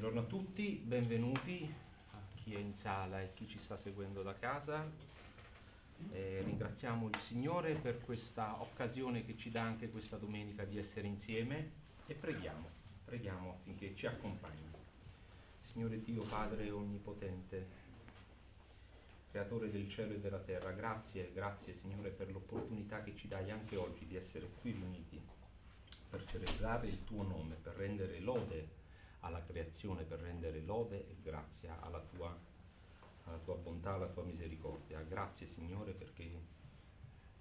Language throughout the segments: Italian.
Buongiorno a tutti, benvenuti a chi è in sala e chi ci sta seguendo da casa. Ringraziamo il Signore per questa occasione che ci dà anche questa domenica di essere insieme e preghiamo affinché ci accompagni. Signore Dio, Padre Onnipotente, Creatore del cielo e della terra, grazie Signore per l'opportunità che ci dai anche oggi di essere qui riuniti per celebrare il tuo nome, per rendere lode alla creazione, per rendere lode e grazia alla tua bontà, alla tua misericordia. Grazie Signore perché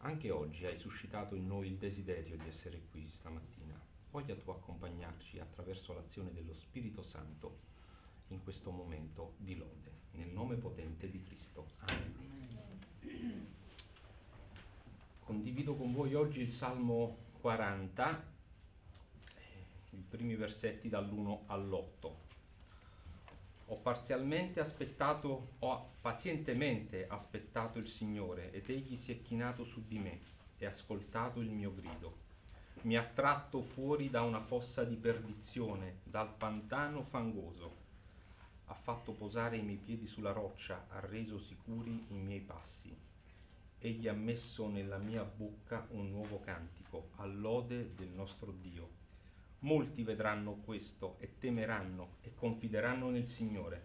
anche oggi hai suscitato in noi il desiderio di essere qui stamattina. Voglia tu accompagnarci attraverso l'azione dello Spirito Santo in questo momento di lode, nel nome potente di Cristo. Amen. Condivido con voi oggi il Salmo 40, i primi versetti dall'1 all'8. Ho pazientemente aspettato il Signore ed egli si è chinato su di me e ascoltato il mio grido. Mi ha tratto fuori da una fossa di perdizione, dal pantano fangoso. Ha fatto posare i miei piedi sulla roccia, ha reso sicuri i miei passi. Egli ha messo nella mia bocca un nuovo cantico, all'ode del nostro Dio. Molti vedranno questo e temeranno e confideranno nel Signore.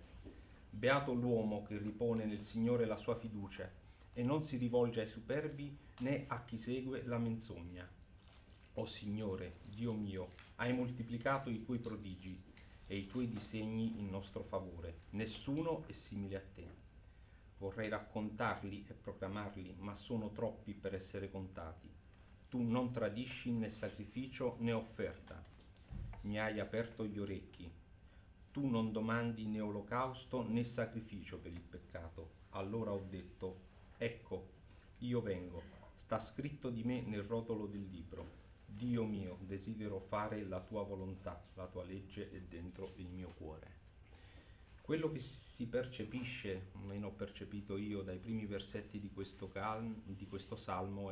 Beato l'uomo che ripone nel Signore la sua fiducia e non si rivolge ai superbi né a chi segue la menzogna. O Signore, Dio mio, hai moltiplicato i tuoi prodigi e i tuoi disegni in nostro favore. Nessuno è simile a te. Vorrei raccontarli e proclamarli, ma sono troppi per essere contati. Tu non tradisci né sacrificio né offerta. Mi hai aperto gli orecchi. Tu non domandi né olocausto né sacrificio per il peccato. Allora ho detto, ecco, io vengo. Sta scritto di me nel rotolo del libro. Dio mio, desidero fare la tua volontà, la tua legge è dentro il mio cuore. Quello che si percepisce, o meno ho percepito io, dai primi versetti di questo salmo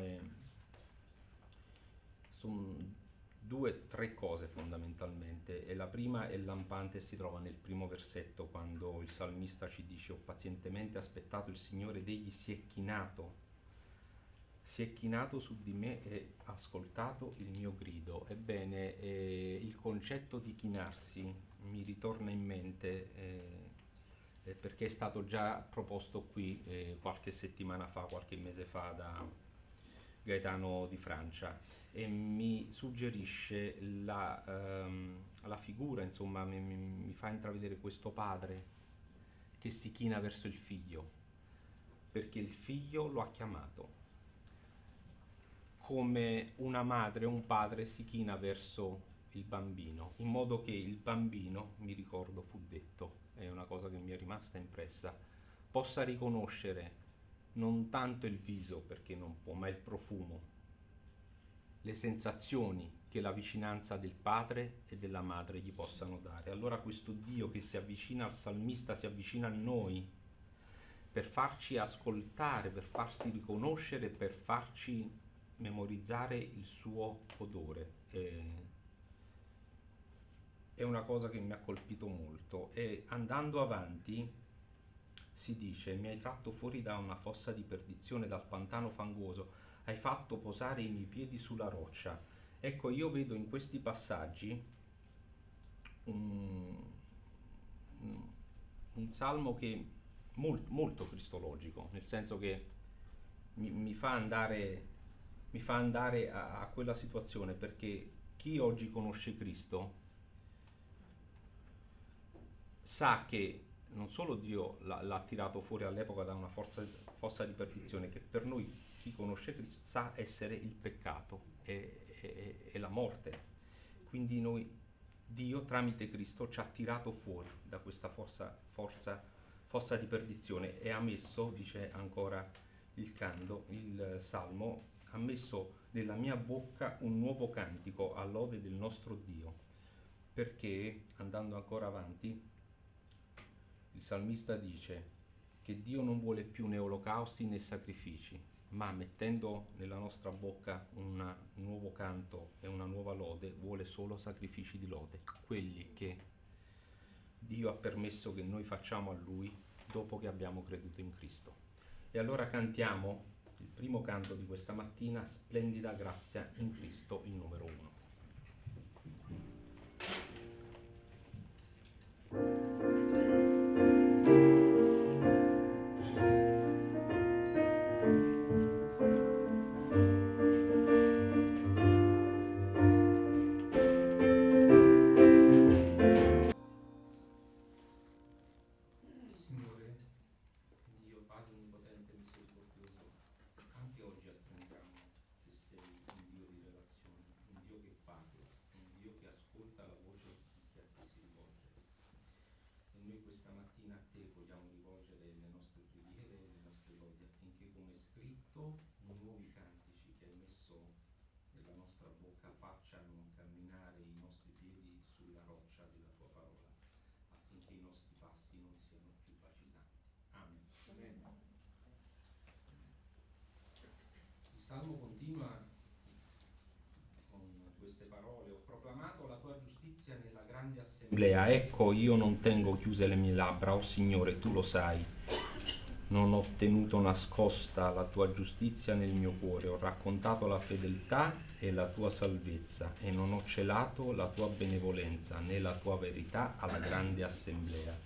sono due o tre cose fondamentalmente, e la prima è lampante e si trova nel primo versetto, quando il salmista ci dice: ho pazientemente aspettato il Signore ed egli si è chinato su di me e ha ascoltato il mio grido. Ebbene, il concetto di chinarsi mi ritorna in mente perché è stato già proposto qui qualche settimana fa, qualche mese fa, da Gaetano Di Francia, e mi suggerisce la figura, insomma, mi fa intravedere questo padre che si china verso il figlio, perché il figlio lo ha chiamato, come una madre o un padre si china verso il bambino, in modo che il bambino, mi ricordo fu detto, è una cosa che mi è rimasta impressa, possa riconoscere non tanto il viso, perché non può, ma il profumo, le sensazioni che la vicinanza del padre e della madre gli possano dare. Allora questo Dio che si avvicina al salmista si avvicina a noi per farci ascoltare, per farsi riconoscere, per farci memorizzare il suo odore. È una cosa che mi ha colpito molto. E andando avanti si dice: mi hai tratto fuori da una fossa di perdizione, dal pantano fangoso, hai fatto posare i miei piedi sulla roccia. Ecco, io vedo in questi passaggi un, un salmo che è molto cristologico, nel senso che mi fa andare a quella situazione, perché chi oggi conosce Cristo sa che non solo Dio l'ha tirato fuori all'epoca da una fossa di perdizione, che per noi chi conosce Cristo sa essere il peccato e la morte. Quindi Dio tramite Cristo ci ha tirato fuori da questa fossa di perdizione e ha messo, dice ancora il Salmo, ha messo nella mia bocca un nuovo cantico all'ode del nostro Dio. Perché, andando ancora avanti, il salmista dice che Dio non vuole più né olocausti né sacrifici, ma mettendo nella nostra bocca un nuovo canto e una nuova lode, vuole solo sacrifici di lode, quelli che Dio ha permesso che noi facciamo a Lui dopo che abbiamo creduto in Cristo. E allora cantiamo il primo canto di questa mattina, Splendida grazia in Cristo, il numero 1. Nuovi cantici che hai messo nella nostra bocca facciano camminare i nostri piedi sulla roccia della tua parola, affinché i nostri passi non siano più vacillanti. Amen. Amen. Il Salmo continua con queste parole: ho proclamato la tua giustizia nella grande assemblea. Ecco, io non tengo chiuse le mie labbra, o Signore, tu lo sai. Non ho tenuto nascosta la tua giustizia nel mio cuore, ho raccontato la fedeltà e la tua salvezza e non ho celato la tua benevolenza né la tua verità alla grande assemblea.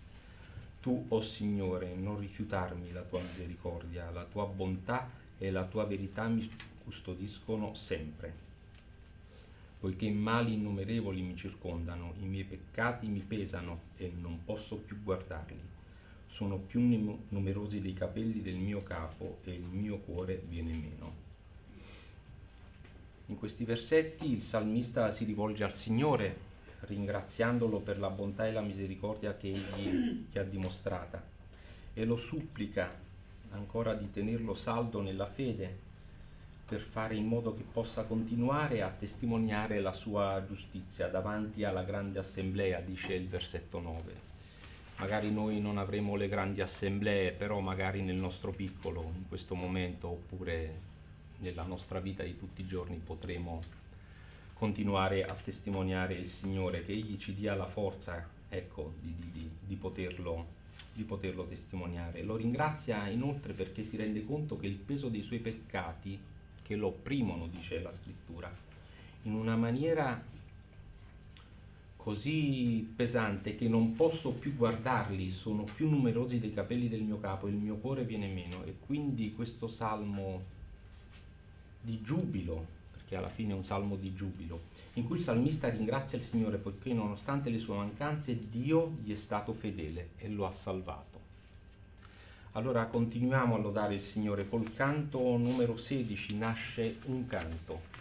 Tu, o Signore, non rifiutarmi la tua misericordia, la tua bontà e la tua verità mi custodiscono sempre. Poiché mali innumerevoli mi circondano, i miei peccati mi pesano e non posso più guardarli. Sono più numerosi dei capelli del mio capo e il mio cuore viene meno. In questi versetti il salmista si rivolge al Signore, ringraziandolo per la bontà e la misericordia che egli gli ha dimostrata, e lo supplica ancora di tenerlo saldo nella fede per fare in modo che possa continuare a testimoniare la sua giustizia davanti alla grande assemblea, dice il versetto 9. Magari noi non avremo le grandi assemblee, però magari nel nostro piccolo, in questo momento, oppure nella nostra vita di tutti i giorni potremo continuare a testimoniare il Signore, che Egli ci dia la forza, ecco, di poterlo testimoniare. Lo ringrazia inoltre perché si rende conto che il peso dei suoi peccati, che lo opprimono, dice la Scrittura, in una maniera così pesante che non posso più guardarli, sono più numerosi dei capelli del mio capo, il mio cuore viene meno. E quindi questo salmo di giubilo, perché alla fine è un salmo di giubilo, in cui il salmista ringrazia il Signore poiché nonostante le sue mancanze Dio gli è stato fedele e lo ha salvato. Allora continuiamo a lodare il Signore. Col canto numero 16 nasce un canto.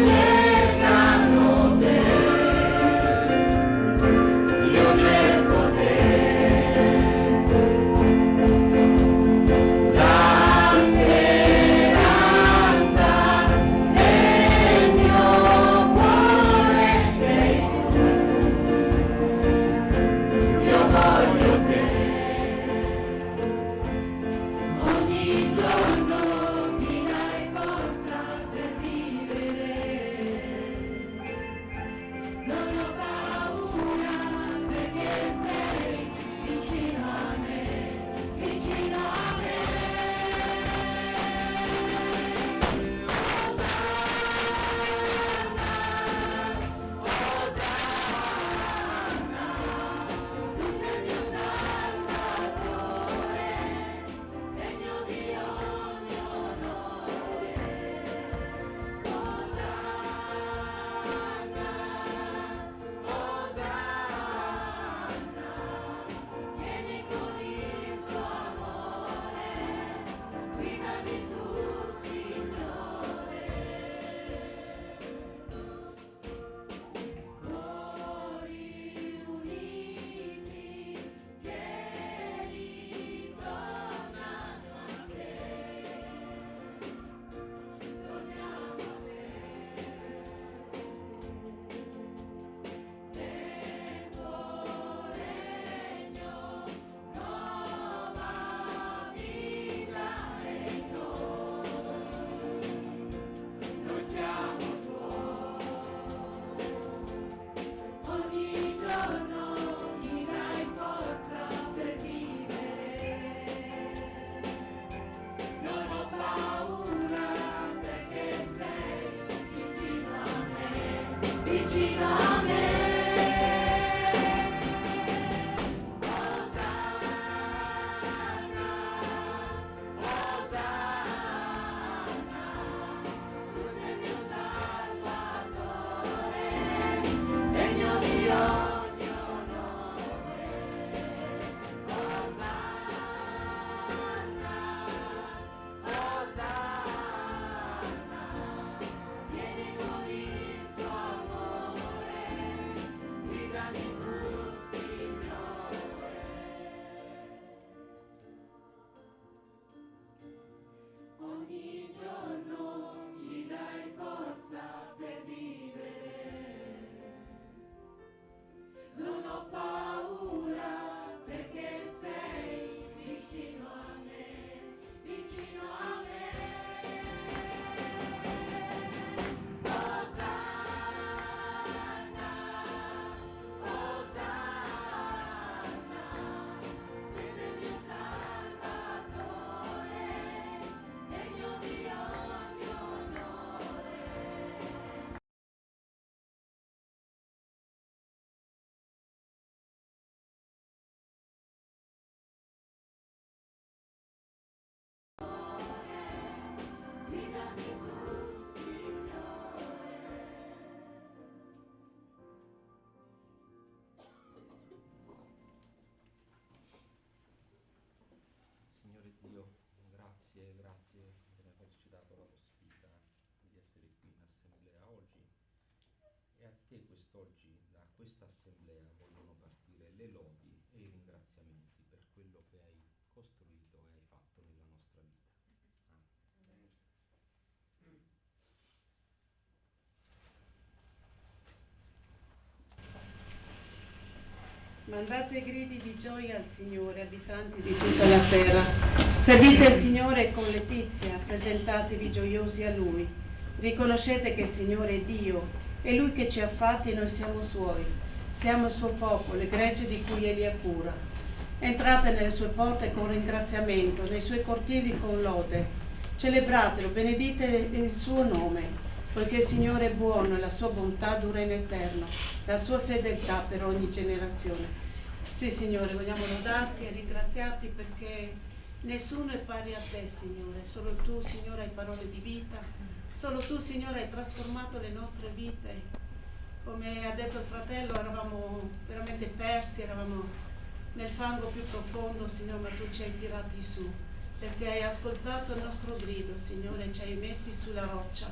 Cercano te. grazie per averci dato la possibilità di essere qui in assemblea oggi. E a te quest'oggi, da questa assemblea, vogliono partire le lodi e i ringraziamenti per quello che hai costruito e hai fatto nella nostra vita. Amen. Mandate gridi di gioia al Signore, abitanti di tutta la terra. Servite il Signore con letizia, presentatevi gioiosi a Lui. Riconoscete che il Signore è Dio, è Lui che ci ha fatti e noi siamo Suoi. Siamo il Suo popolo, il gregge di cui Egli ha cura. Entrate nelle Sue porte con ringraziamento, nei Suoi cortili con lode. Celebratelo, benedite il Suo nome, poiché il Signore è buono e la Sua bontà dura in eterno, la Sua fedeltà per ogni generazione. Sì, Signore, vogliamo lodarti e ringraziarti perché nessuno è pari a te, Signore. Solo tu, Signore, hai parole di vita. Solo tu, Signore, hai trasformato le nostre vite. Come ha detto il fratello, eravamo veramente persi, eravamo nel fango più profondo, Signore, ma tu ci hai tirati su, perché hai ascoltato il nostro grido, Signore, e ci hai messi sulla roccia,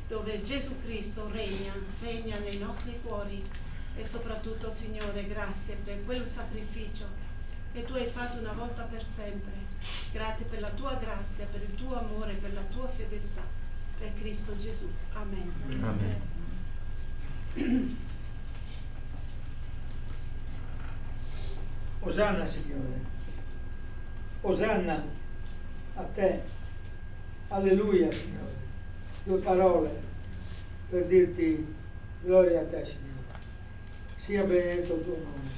dove Gesù Cristo regna nei nostri cuori. E soprattutto, Signore, grazie per quel sacrificio che tu hai fatto una volta per sempre. Grazie per la tua grazia, per il tuo amore, per la tua fedeltà, per Cristo Gesù. Amen. Amen. Osanna, Signore. Osanna a te. Alleluia, Signore. 2 parole per dirti gloria a te, Signore. Sia benedetto il tuo nome.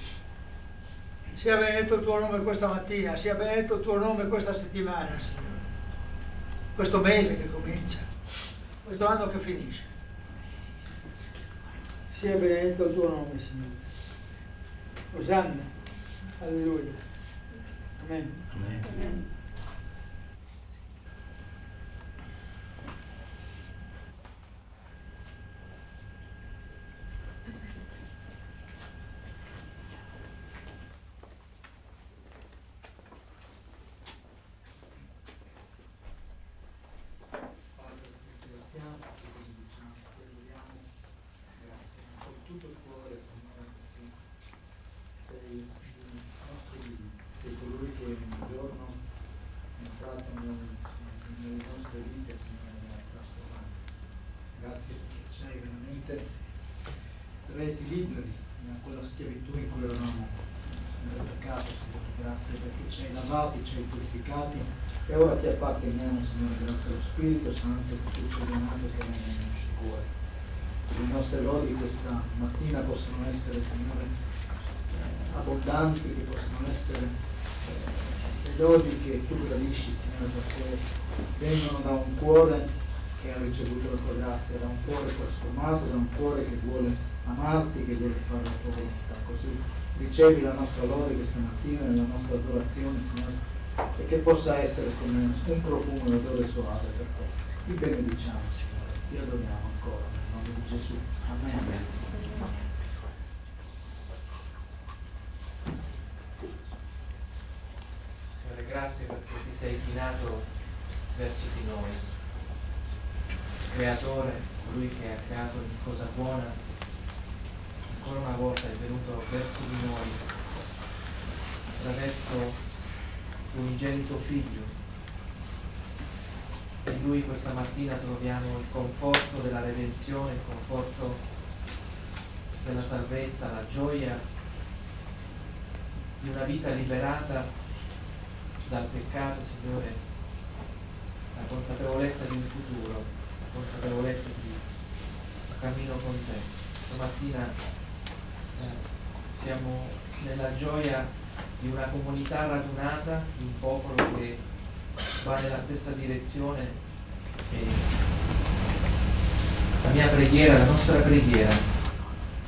Sia benedetto il tuo nome questa mattina, sia benedetto il tuo nome questa settimana, Signore. Questo mese che comincia, questo anno che finisce. Sia benedetto il tuo nome, Signore. Osanna. Alleluia. Amen. Amen. Amen. Tutto il cuore, Signore, perché sei il nostro Dio, sei colui che un giorno è entrato nelle nostre vite, Signore, e ha trasformato. Grazie perché ci hai veramente resi liberi da quella schiavitù in cui eravamo nel peccato, Signore. Grazie perché ci hai lavati, ci hai purificati e ora ti apparteniamo, Signore, grazie allo Spirito Santo che tu ci hai donato che regna nei nostri cuori. Le nostre lodi questa mattina possono essere, Signore, abbondanti, che possono essere le lodi che tu gradisci, Signore, perché vengono da un cuore che ha ricevuto la tua grazia, da un cuore trasformato, da un cuore che vuole amarti, che vuole fare la tua volontà. Così ricevi la nostra lode questa mattina nella nostra adorazione, Signore, e che possa essere come un profumo, un odore soave per te. Ti benediciamo, Signore, ti adoriamo ancora. Di Gesù. Amen. Signore, grazie perché ti sei chinato verso di noi. Creatore, colui che ha creato ogni cosa buona, ancora una volta è venuto verso di noi attraverso l'unigenito Figlio. In Lui questa mattina troviamo il conforto della redenzione, il conforto della salvezza, la gioia di una vita liberata dal peccato, Signore, la consapevolezza di un futuro, la consapevolezza di un cammino con Te. Stamattina siamo nella gioia di una comunità radunata, di un popolo che va nella stessa direzione, e la mia preghiera, la nostra preghiera,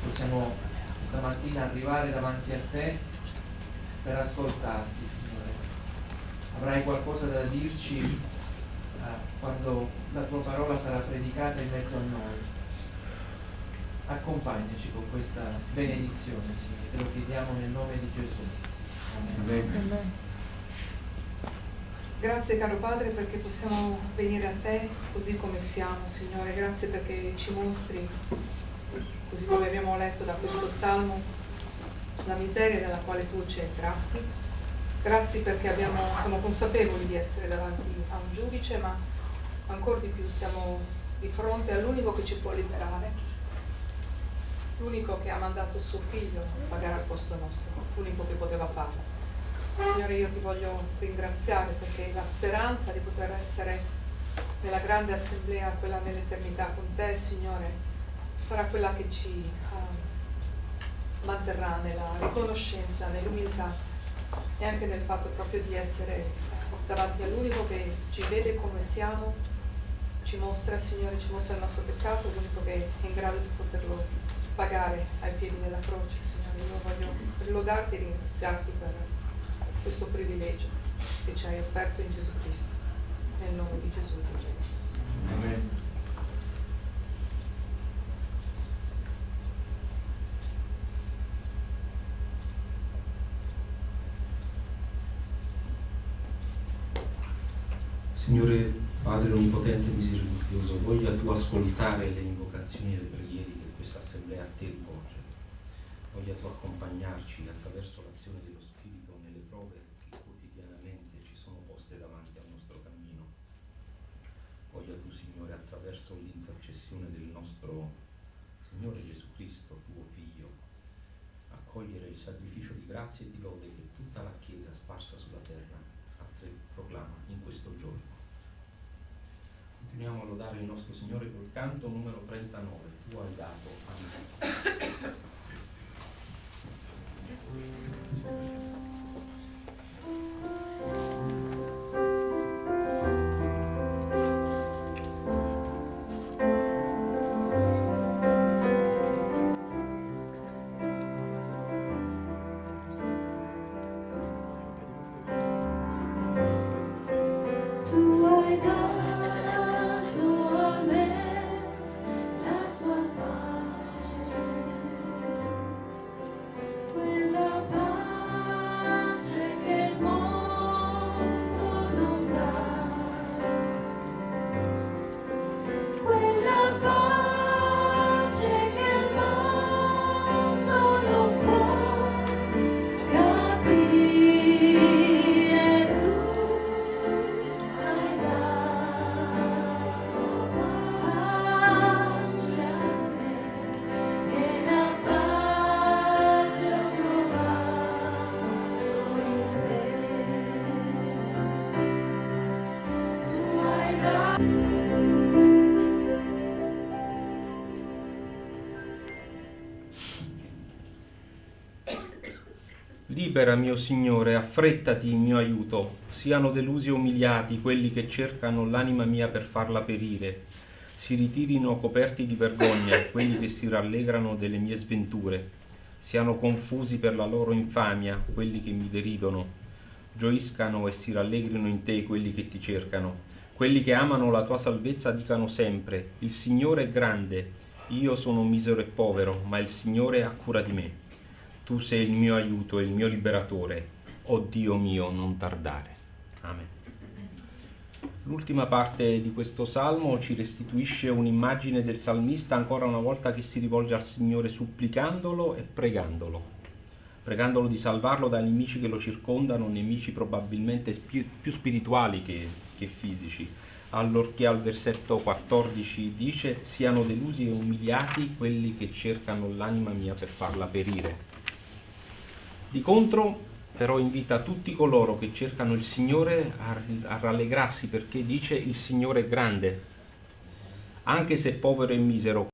possiamo questa mattina arrivare davanti a te per ascoltarti, Signore. Avrai qualcosa da dirci quando la tua parola sarà predicata in mezzo a noi. Accompagnaci con questa benedizione, Signore, te lo chiediamo nel nome di Gesù. Amen. Amen. Amen. Grazie caro Padre perché possiamo venire a Te così come siamo, Signore. Grazie perché ci mostri, così come abbiamo letto da questo Salmo, la miseria nella quale Tu ci hai tratti. Grazie perché siamo consapevoli di essere davanti a un giudice, ma ancora di più siamo di fronte all'unico che ci può liberare, l'unico che ha mandato suo figlio a pagare al posto nostro, l'unico che poteva farlo. Signore, io Ti voglio ringraziare perché la speranza di poter essere nella grande assemblea, quella nell'eternità con Te, Signore, sarà quella che ci manterrà nella riconoscenza, nell'umiltà e anche nel fatto proprio di essere davanti all'unico che ci vede come siamo, ci mostra, Signore, ci mostra il nostro peccato, l'unico che è in grado di poterlo pagare ai piedi della croce, Signore. Io voglio lodarti e ringraziarti per questo privilegio che ci hai offerto in Gesù Cristo. Nel nome di Gesù. Amen. Signore Padre Onnipotente e Misericordioso, voglia Tu ascoltare le invocazioni e le preghiere che questa assemblea a Te rivolge. Voglia Tu accompagnarci attraverso l'azione dello Spirito nelle prove che quotidianamente ci sono poste davanti al nostro cammino. Voglia Tu, Signore, attraverso l'intercessione del nostro Signore Gesù Cristo, Tuo Figlio, accogliere il sacrificio di grazia e di lode che tutta la Chiesa sparsa sulla terra a Te proclama in questo giorno. Continuiamo a lodare il nostro Signore col canto numero 39, Tu hai dato a me. Tu hai dato a me la tua pace, quella pace che il mondo non dà, quella pace che il mondo non può capire. Tu hai dato pace a me e la pace ho trovato in te. Tu hai dato. Libera, mio Signore, affrettati in mio aiuto, siano delusi e umiliati quelli che cercano l'anima mia per farla perire, si ritirino coperti di vergogna quelli che si rallegrano delle mie sventure, siano confusi per la loro infamia quelli che mi deridono, gioiscano e si rallegrino in te quelli che ti cercano, quelli che amano la tua salvezza dicano sempre, il Signore è grande, io sono misero e povero, ma il Signore ha cura di me. Tu sei il mio aiuto e il mio liberatore, o Dio mio, non tardare. Amen. L'ultima parte di questo salmo ci restituisce un'immagine del salmista ancora una volta che si rivolge al Signore supplicandolo e pregandolo di salvarlo dai nemici che lo circondano, nemici probabilmente più spirituali che fisici, allorché al versetto 14 dice siano delusi e umiliati quelli che cercano l'anima mia per farla perire. Di contro, però, invita tutti coloro che cercano il Signore a rallegrarsi perché dice il Signore è grande, anche se povero e misero.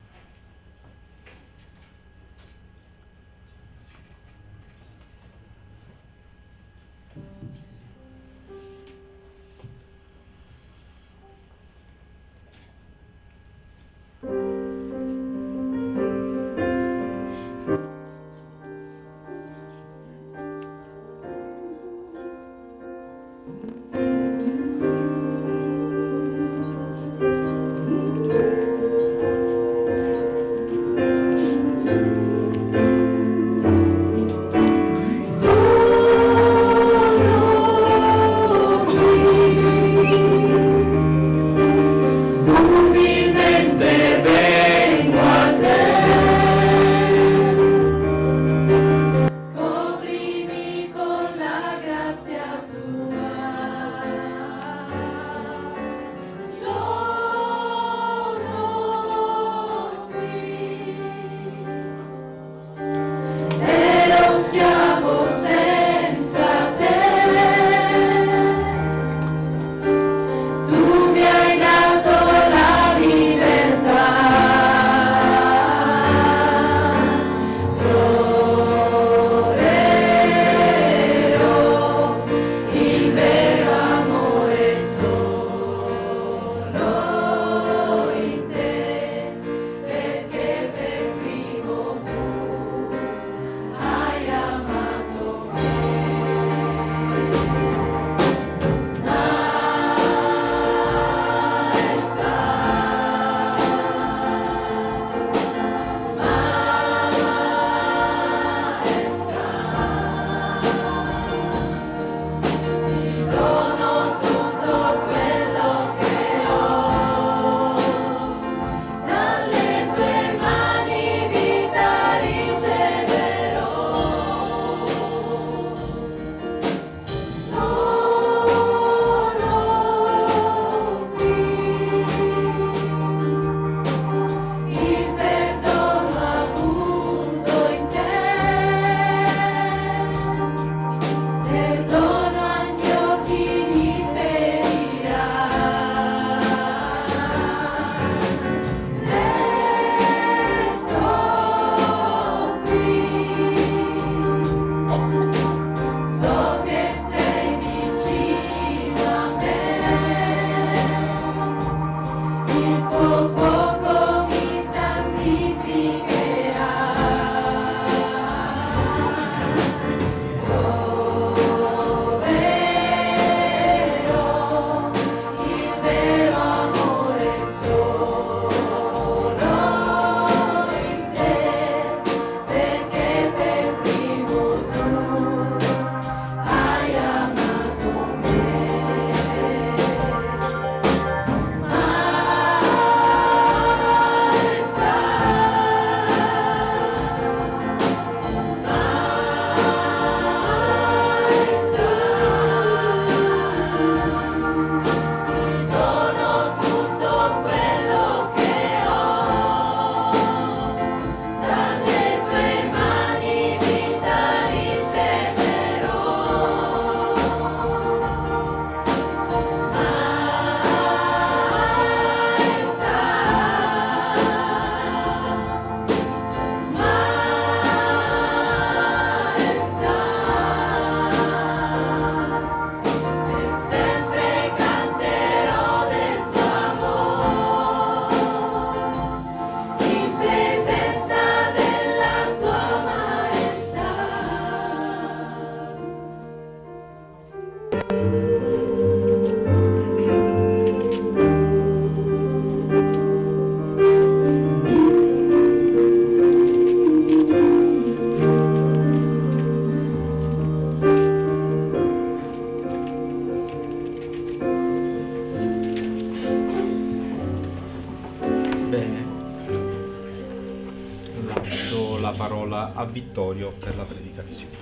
parola a Vittorio per la predicazione.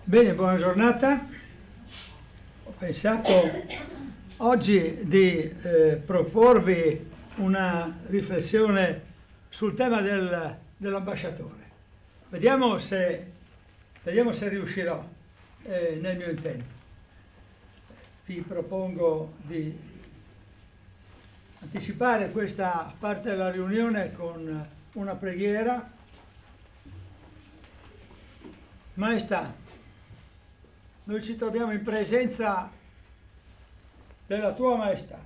Bene, buona giornata. Ho pensato oggi di proporvi una riflessione sul tema dell'ambasciatore. Vediamo se riuscirò nel mio intento. Vi propongo di anticipare questa parte della riunione con una preghiera. Maestà, noi ci troviamo in presenza della tua maestà.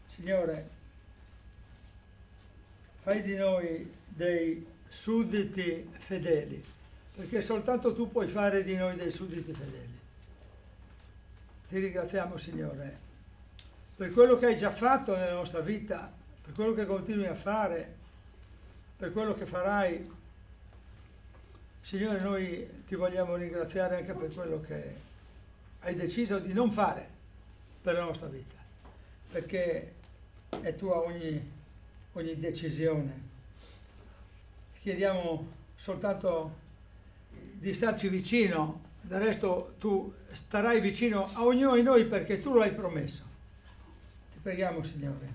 Signore, fai di noi dei sudditi fedeli, perché soltanto tu puoi fare di noi dei sudditi fedeli. Ti ringraziamo, Signore, per quello che hai già fatto nella nostra vita, per quello che continui a fare, per quello che farai. Signore, noi ti vogliamo ringraziare anche per quello che hai deciso di non fare per la nostra vita, perché è tua ogni decisione. Ti chiediamo soltanto di starci vicino, del resto tu starai vicino a ognuno di noi perché tu lo hai promesso. Ti preghiamo, Signore,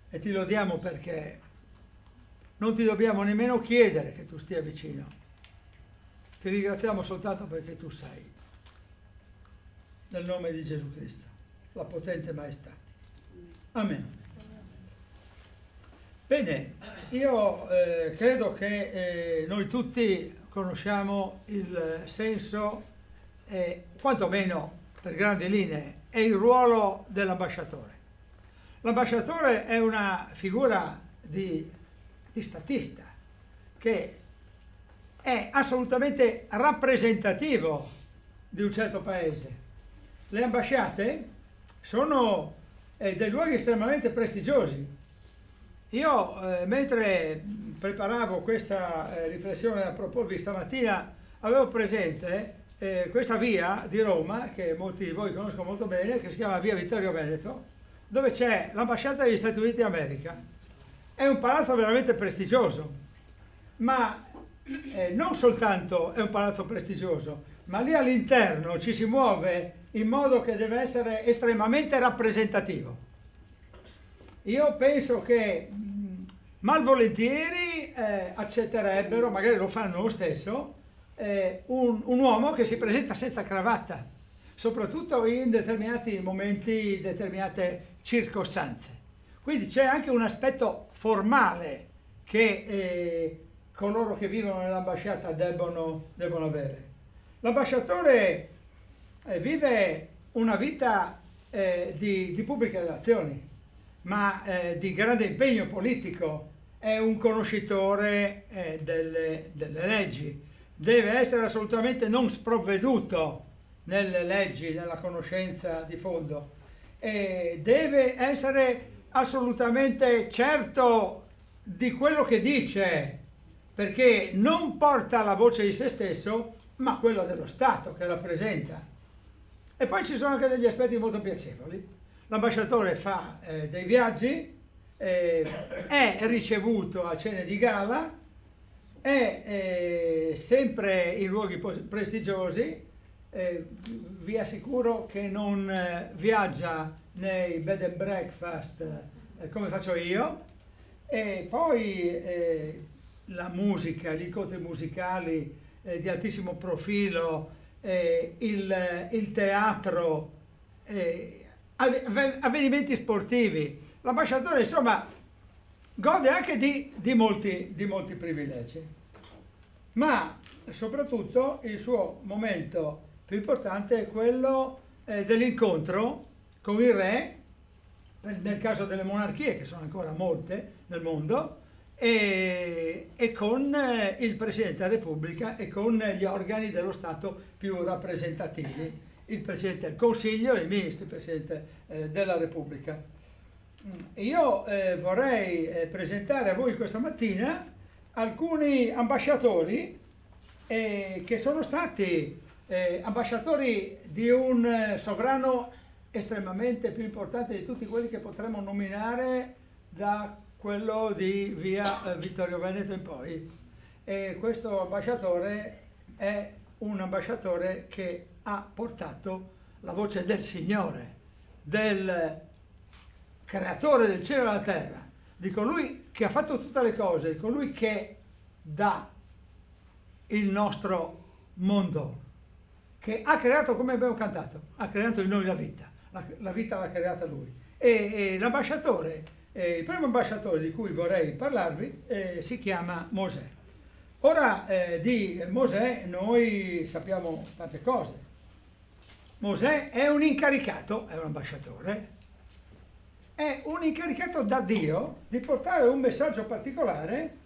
e ti lodiamo perché non ti dobbiamo nemmeno chiedere che tu stia vicino. Ti ringraziamo soltanto perché tu sei. Nel nome di Gesù Cristo, la potente maestà. Amen. Bene, io credo che noi tutti conosciamo il senso, quantomeno per grandi linee, e il ruolo dell'ambasciatore. L'ambasciatore è una figura di statista che è assolutamente rappresentativo di un certo paese. Le ambasciate sono dei luoghi estremamente prestigiosi. Io mentre preparavo questa riflessione a proporvi stamattina avevo presente questa via di Roma, che molti di voi conoscono molto bene, che si chiama via Vittorio Veneto, dove c'è l'ambasciata degli Stati Uniti d'America. È un palazzo veramente prestigioso, ma non soltanto è un palazzo prestigioso, ma lì all'interno ci si muove in modo che deve essere estremamente rappresentativo. Io penso che malvolentieri accetterebbero, magari lo fanno lo stesso, un uomo che si presenta senza cravatta, soprattutto in determinati momenti, determinate circostanze. Quindi c'è anche un aspetto formale che coloro che vivono nell'ambasciata debbono avere. L'ambasciatore vive una vita di pubbliche relazioni, ma di grande impegno politico, è un conoscitore delle leggi, deve essere assolutamente non sprovveduto nelle leggi, nella conoscenza di fondo, e deve essere assolutamente certo di quello che dice, perché non porta la voce di se stesso, ma quella dello Stato che rappresenta. E poi ci sono anche degli aspetti molto piacevoli. L'ambasciatore fa dei viaggi, è ricevuto a cene di gala, è sempre in luoghi prestigiosi, vi assicuro che non viaggia nei bed and breakfast come faccio io, e poi la musica, gli incontri musicali di altissimo profilo, il teatro, avvenimenti sportivi. L'ambasciatore insomma gode anche di molti privilegi, ma soprattutto il suo momento più importante è quello dell'incontro con il re, nel caso delle monarchie, che sono ancora molte nel mondo, e con il Presidente della Repubblica e con gli organi dello Stato più rappresentativi, il Presidente del Consiglio, i ministri, il Presidente della Repubblica. Io vorrei presentare a voi questa mattina alcuni ambasciatori che sono stati ambasciatori di un sovrano estremamente più importante di tutti quelli che potremmo nominare da quello di via Vittorio Veneto in poi. E questo ambasciatore è un ambasciatore che ha portato la voce del Signore, del creatore del cielo e della terra, di colui che ha fatto tutte le cose, di colui che dà il nostro mondo, che ha creato, come abbiamo cantato, ha creato in noi la vita l'ha creata lui. E l'ambasciatore, il primo ambasciatore di cui vorrei parlarvi si chiama Mosè. Ora di Mosè noi sappiamo tante cose. Mosè è un incaricato, è un ambasciatore, è un incaricato da Dio di portare un messaggio particolare,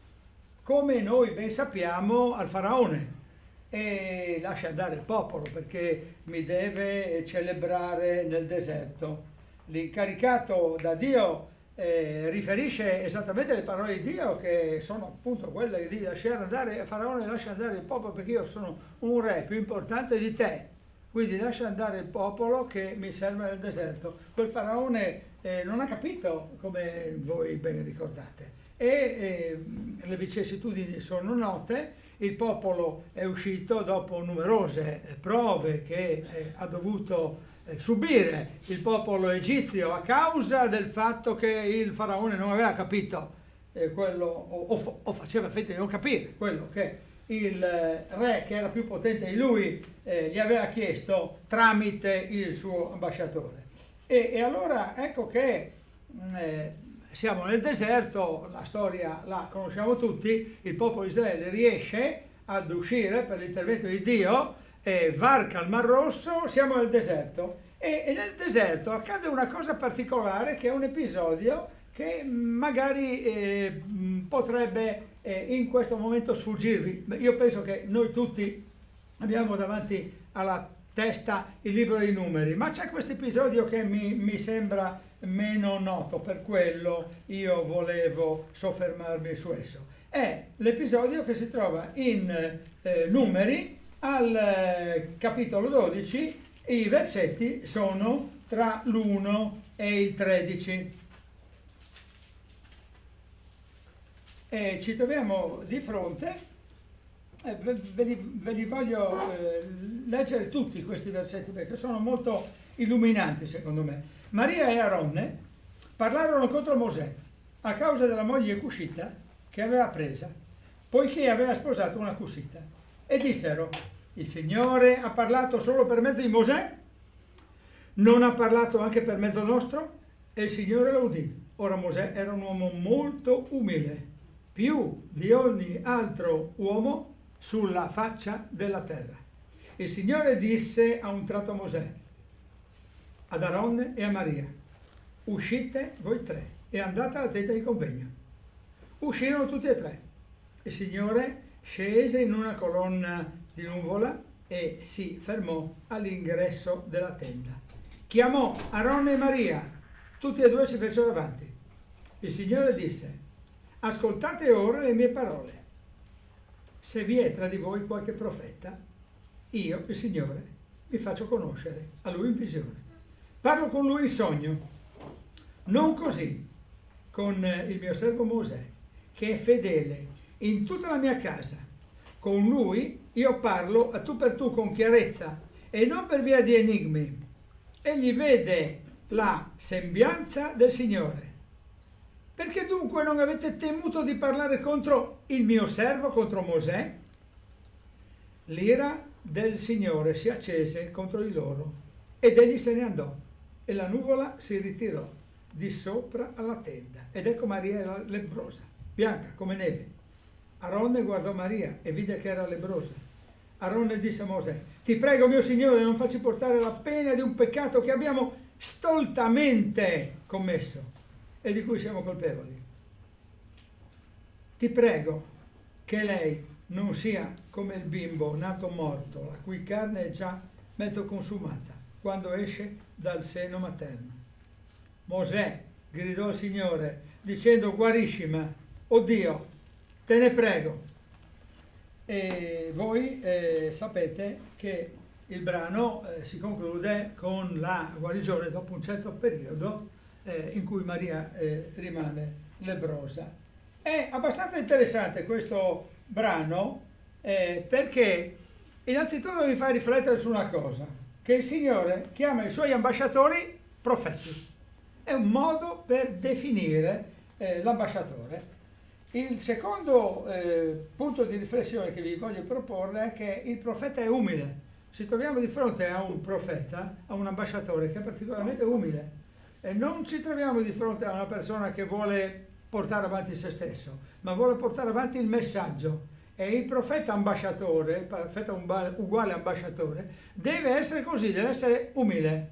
come noi ben sappiamo, al faraone. E lascia andare il popolo perché mi deve celebrare nel deserto. L'incaricato da Dio riferisce esattamente le parole di Dio, che sono appunto quelle di lasciare andare, Faraone lascia andare il popolo perché io sono un re più importante di te, quindi lascia andare il popolo che mi serve nel deserto. Quel Faraone non ha capito, come voi ben ricordate, e le vicissitudini sono note. Il popolo è uscito dopo numerose prove che ha dovuto subire il popolo egizio a causa del fatto che il faraone non aveva capito quello, o faceva finta di non capire quello che il re, che era più potente di lui, gli aveva chiesto tramite il suo ambasciatore. E allora ecco che siamo nel deserto, la storia la conosciamo tutti, il popolo di Israele riesce ad uscire per l'intervento di Dio, varca il Mar Rosso, siamo nel deserto e nel deserto accade una cosa particolare, che è un episodio che magari potrebbe in questo momento sfuggirvi. Io penso che noi tutti abbiamo davanti alla testa il libro dei numeri, ma c'è questo episodio che mi sembra meno noto, per quello io volevo soffermarmi su esso. È l'episodio che si trova in Numeri al capitolo 12, i versetti sono tra l'1 e il 13. E ci troviamo di fronte, ve li voglio leggere tutti questi versetti perché sono molto illuminanti secondo me. Maria e Aronne parlarono contro Mosè a causa della moglie cuscita che aveva presa, poiché aveva sposato una cuscita, e dissero: il Signore ha parlato solo per mezzo di Mosè? Non ha parlato anche per mezzo nostro? E il Signore lo udì. Ora Mosè era un uomo molto umile, più di ogni altro uomo sulla faccia della terra. Il Signore disse a un tratto a Mosè, ad Aronne e a Maria: uscite voi tre e andate alla tenda di convegno. Uscirono tutti e tre. Il Signore scese in una colonna di nuvola e si fermò all'ingresso della tenda. Chiamò Aronne e Maria, tutti e due si fecero davanti. Il Signore disse: ascoltate ora le mie parole. Se vi è tra di voi qualche profeta, io, il Signore, vi faccio conoscere a lui in visione. Parlo con lui in sogno. Non così con il mio servo Mosè, che è fedele in tutta la mia casa. Con lui io parlo a tu per tu con chiarezza e non per via di enigmi. Egli vede la sembianza del Signore. Perché dunque non avete temuto di parlare contro il mio servo, contro Mosè? L'ira del Signore si accese contro di loro ed egli se ne andò e la nuvola si ritirò di sopra alla tenda. Ed ecco Maria era lebbrosa, bianca come neve. Aronne guardò Maria e vide che era lebbrosa. Aronne disse a Mosè: ti prego, mio Signore, non facci portare la pena di un peccato che abbiamo stoltamente commesso e di cui siamo colpevoli. Ti prego che lei non sia come il bimbo nato morto, la cui carne è già mezzo consumata quando esce dal seno materno. Mosè gridò al Signore dicendo: guariscimi, o Dio, te ne prego. E voi sapete che il brano si conclude con la guarigione dopo un certo periodo in cui Maria rimane lebbrosa. È abbastanza interessante questo brano perché innanzitutto mi fa riflettere su una cosa, che il Signore chiama i suoi ambasciatori profeti. È un modo per definire l'ambasciatore. Il secondo punto di riflessione che vi voglio proporre è che il profeta è umile. Ci troviamo di fronte a un profeta, a un ambasciatore che è particolarmente umile. E non ci troviamo di fronte a una persona che vuole portare avanti se stesso, ma vuole portare avanti il messaggio. E il profeta ambasciatore, il profeta uguale ambasciatore, deve essere così, deve essere umile.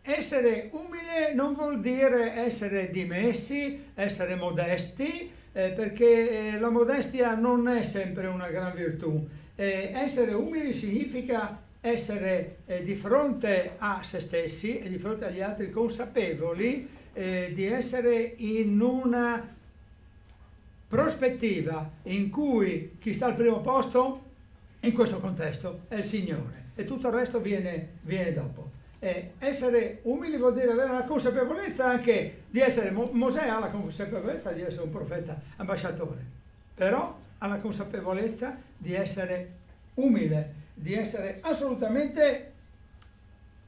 Essere umile non vuol dire essere dimessi, essere modesti, perché la modestia non è sempre una gran virtù. Essere umili significa essere di fronte a se stessi e di fronte agli altri consapevoli di essere in una prospettiva in cui chi sta al primo posto in questo contesto è il Signore e tutto il resto viene dopo. Essere umili vuol dire avere la consapevolezza anche di essere, Mosè ha la consapevolezza di essere un profeta ambasciatore, però ha la consapevolezza di essere umile, di essere assolutamente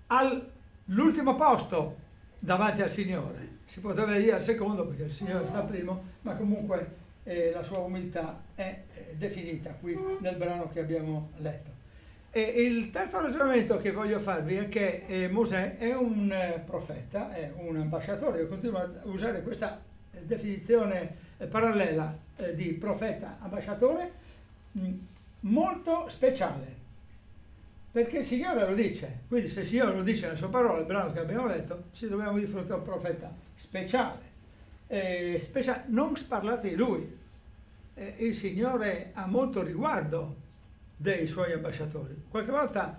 all'ultimo posto davanti al Signore. Si potrebbe dire al secondo perché il Signore sta primo, ma comunque la sua umiltà è definita qui nel brano che abbiamo letto. E il terzo ragionamento che voglio farvi è che Mosè è un profeta, è un ambasciatore. Io continuo a usare questa definizione parallela di profeta ambasciatore molto speciale, perché il Signore lo dice. Quindi se il Signore lo dice nella sua parola, il brano che abbiamo letto, ci troviamo di fronte a un profeta speciale. Non parlate di lui. Il Signore ha molto riguardo dei suoi ambasciatori. Qualche volta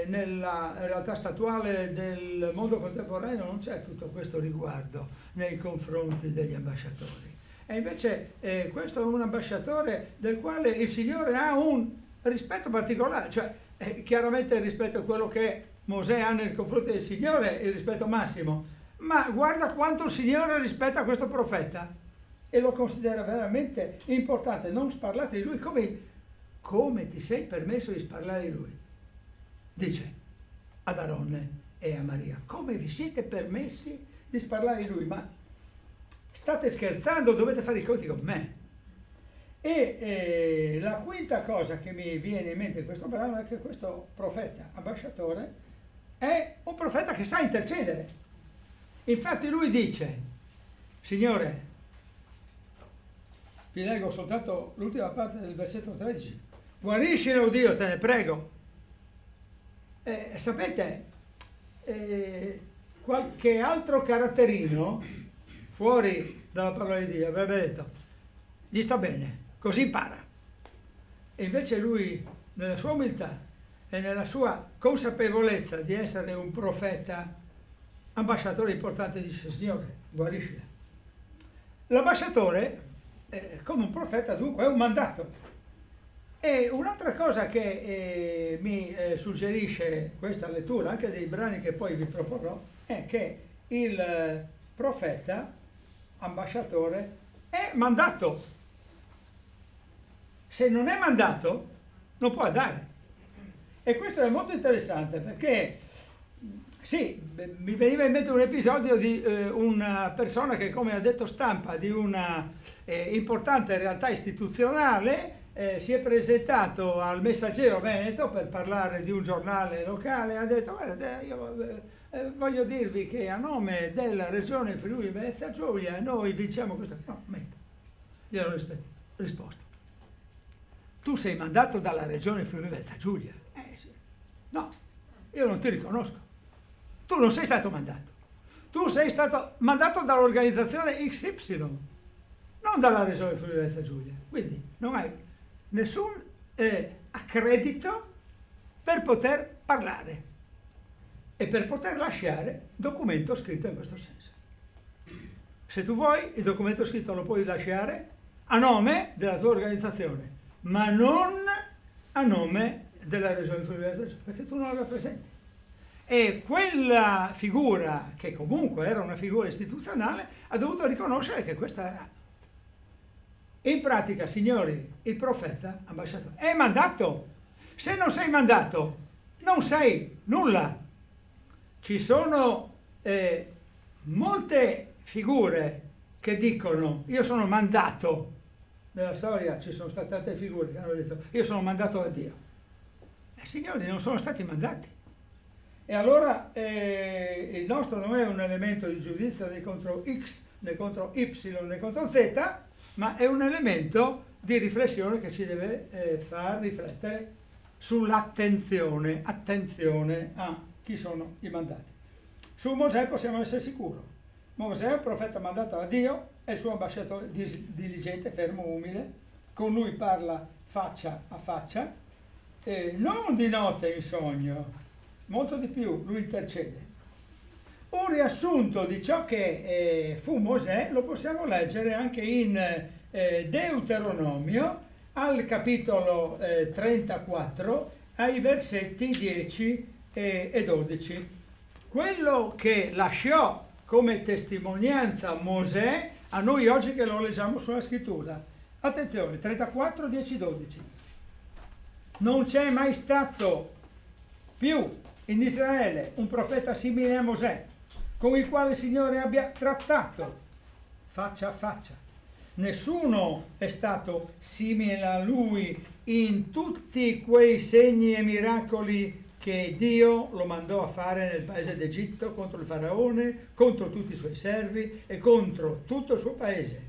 nella realtà statuale del mondo contemporaneo non c'è tutto questo riguardo nei confronti degli ambasciatori. E invece questo è un ambasciatore del quale il Signore ha un rispetto particolare, cioè chiaramente rispetto a quello che Mosè ha nei confronti del Signore, il rispetto massimo, ma guarda quanto il Signore rispetta questo profeta e lo considera veramente importante. Non sparlate di lui come ti sei permesso di sparlare di lui? Dice ad Aronne e a Maria, come vi siete permessi di sparlare di lui? Ma state scherzando, dovete fare i conti con me. E la quinta cosa che mi viene in mente in questo brano è che questo profeta ambasciatore è un profeta che sa intercedere. Infatti lui dice, Signore, vi leggo soltanto l'ultima parte del versetto 13, guariscilo Dio, te ne prego. Sapete, qualche altro caratterino fuori dalla parola di Dio avrebbe detto, gli sta bene, così impara. E invece lui, nella sua umiltà e nella sua consapevolezza di essere un profeta, ambasciatore importante, dice, Signore, guariscila. L'ambasciatore, come un profeta, dunque, è un mandato. E un'altra cosa che mi suggerisce questa lettura, anche dei brani che poi vi proporrò, è che il profeta, ambasciatore, è mandato. Se non è mandato, non può andare. E questo è molto interessante perché, sì, mi veniva in mente un episodio di una persona che, come ha detto stampa, di una importante realtà istituzionale, si è presentato al Messaggero Veneto per parlare di un giornale locale, ha detto, guarda, io voglio dirvi che a nome della regione Friuli Venezia Giulia noi vinciamo questa... No, gli hanno risposto, tu sei mandato dalla regione Friuli Venezia Giulia? Sì. No, io non ti riconosco, tu non sei stato mandato, tu sei stato mandato dall'organizzazione XY, non dalla regione Friuli Venezia Giulia, quindi non hai nessun accredito per poter parlare e per poter lasciare documento scritto in questo senso. Se tu vuoi, il documento scritto lo puoi lasciare a nome della tua organizzazione, ma non a nome della regione Friuli Venezia Giulia, perché tu non la rappresenti. E quella figura, che comunque era una figura istituzionale, ha dovuto riconoscere che questa era. In pratica, signori, il profeta ambasciatore è mandato. Se non sei mandato, non sei nulla. Ci sono molte figure che dicono io sono mandato. Nella storia ci sono state altre figure che hanno detto io sono mandato da Dio. Signori, non sono stati mandati. E allora il nostro non è un elemento di giudizio né contro X, né contro Y, né contro Z, ma è un elemento di riflessione che ci deve far riflettere sull'attenzione, attenzione a chi sono i mandati. Su Mosè possiamo essere sicuri. Mosè è un profeta mandato da Dio, è il suo ambasciatore diligente, fermo, umile, con lui parla faccia a faccia, non di notte in sogno, molto di più, lui intercede. Un riassunto di ciò che fu Mosè lo possiamo leggere anche in Deuteronomio, al capitolo 34, ai versetti 10 e 12. Quello che lasciò come testimonianza Mosè a noi oggi che lo leggiamo sulla scrittura. Attenzione, 34, 10, 12. Non c'è mai stato più in Israele un profeta simile a Mosè, con il quale il Signore abbia trattato faccia a faccia. Nessuno è stato simile a lui in tutti quei segni e miracoli che Dio lo mandò a fare nel paese d'Egitto contro il faraone, contro tutti i suoi servi e contro tutto il suo paese.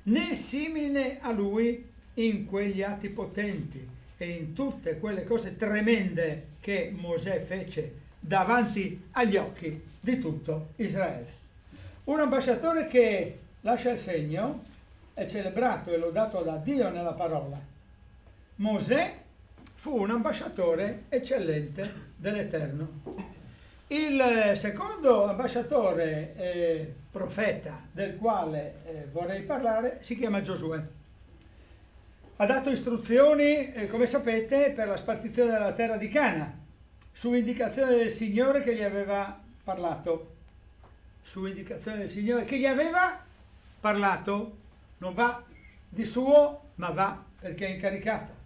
Né simile a lui in quegli atti potenti e in tutte quelle cose tremende che Mosè fece davanti agli occhi di tutto Israele. Un ambasciatore che lascia il segno è celebrato e lodato da Dio nella parola. Mosè fu un ambasciatore eccellente dell'Eterno. Il secondo ambasciatore profeta del quale vorrei parlare si chiama Giosuè. Ha dato istruzioni, come sapete, per la spartizione della terra di Cana, su indicazione del Signore che gli aveva parlato. Su indicazione del Signore che gli aveva parlato. Non va di suo, ma va perché è incaricato.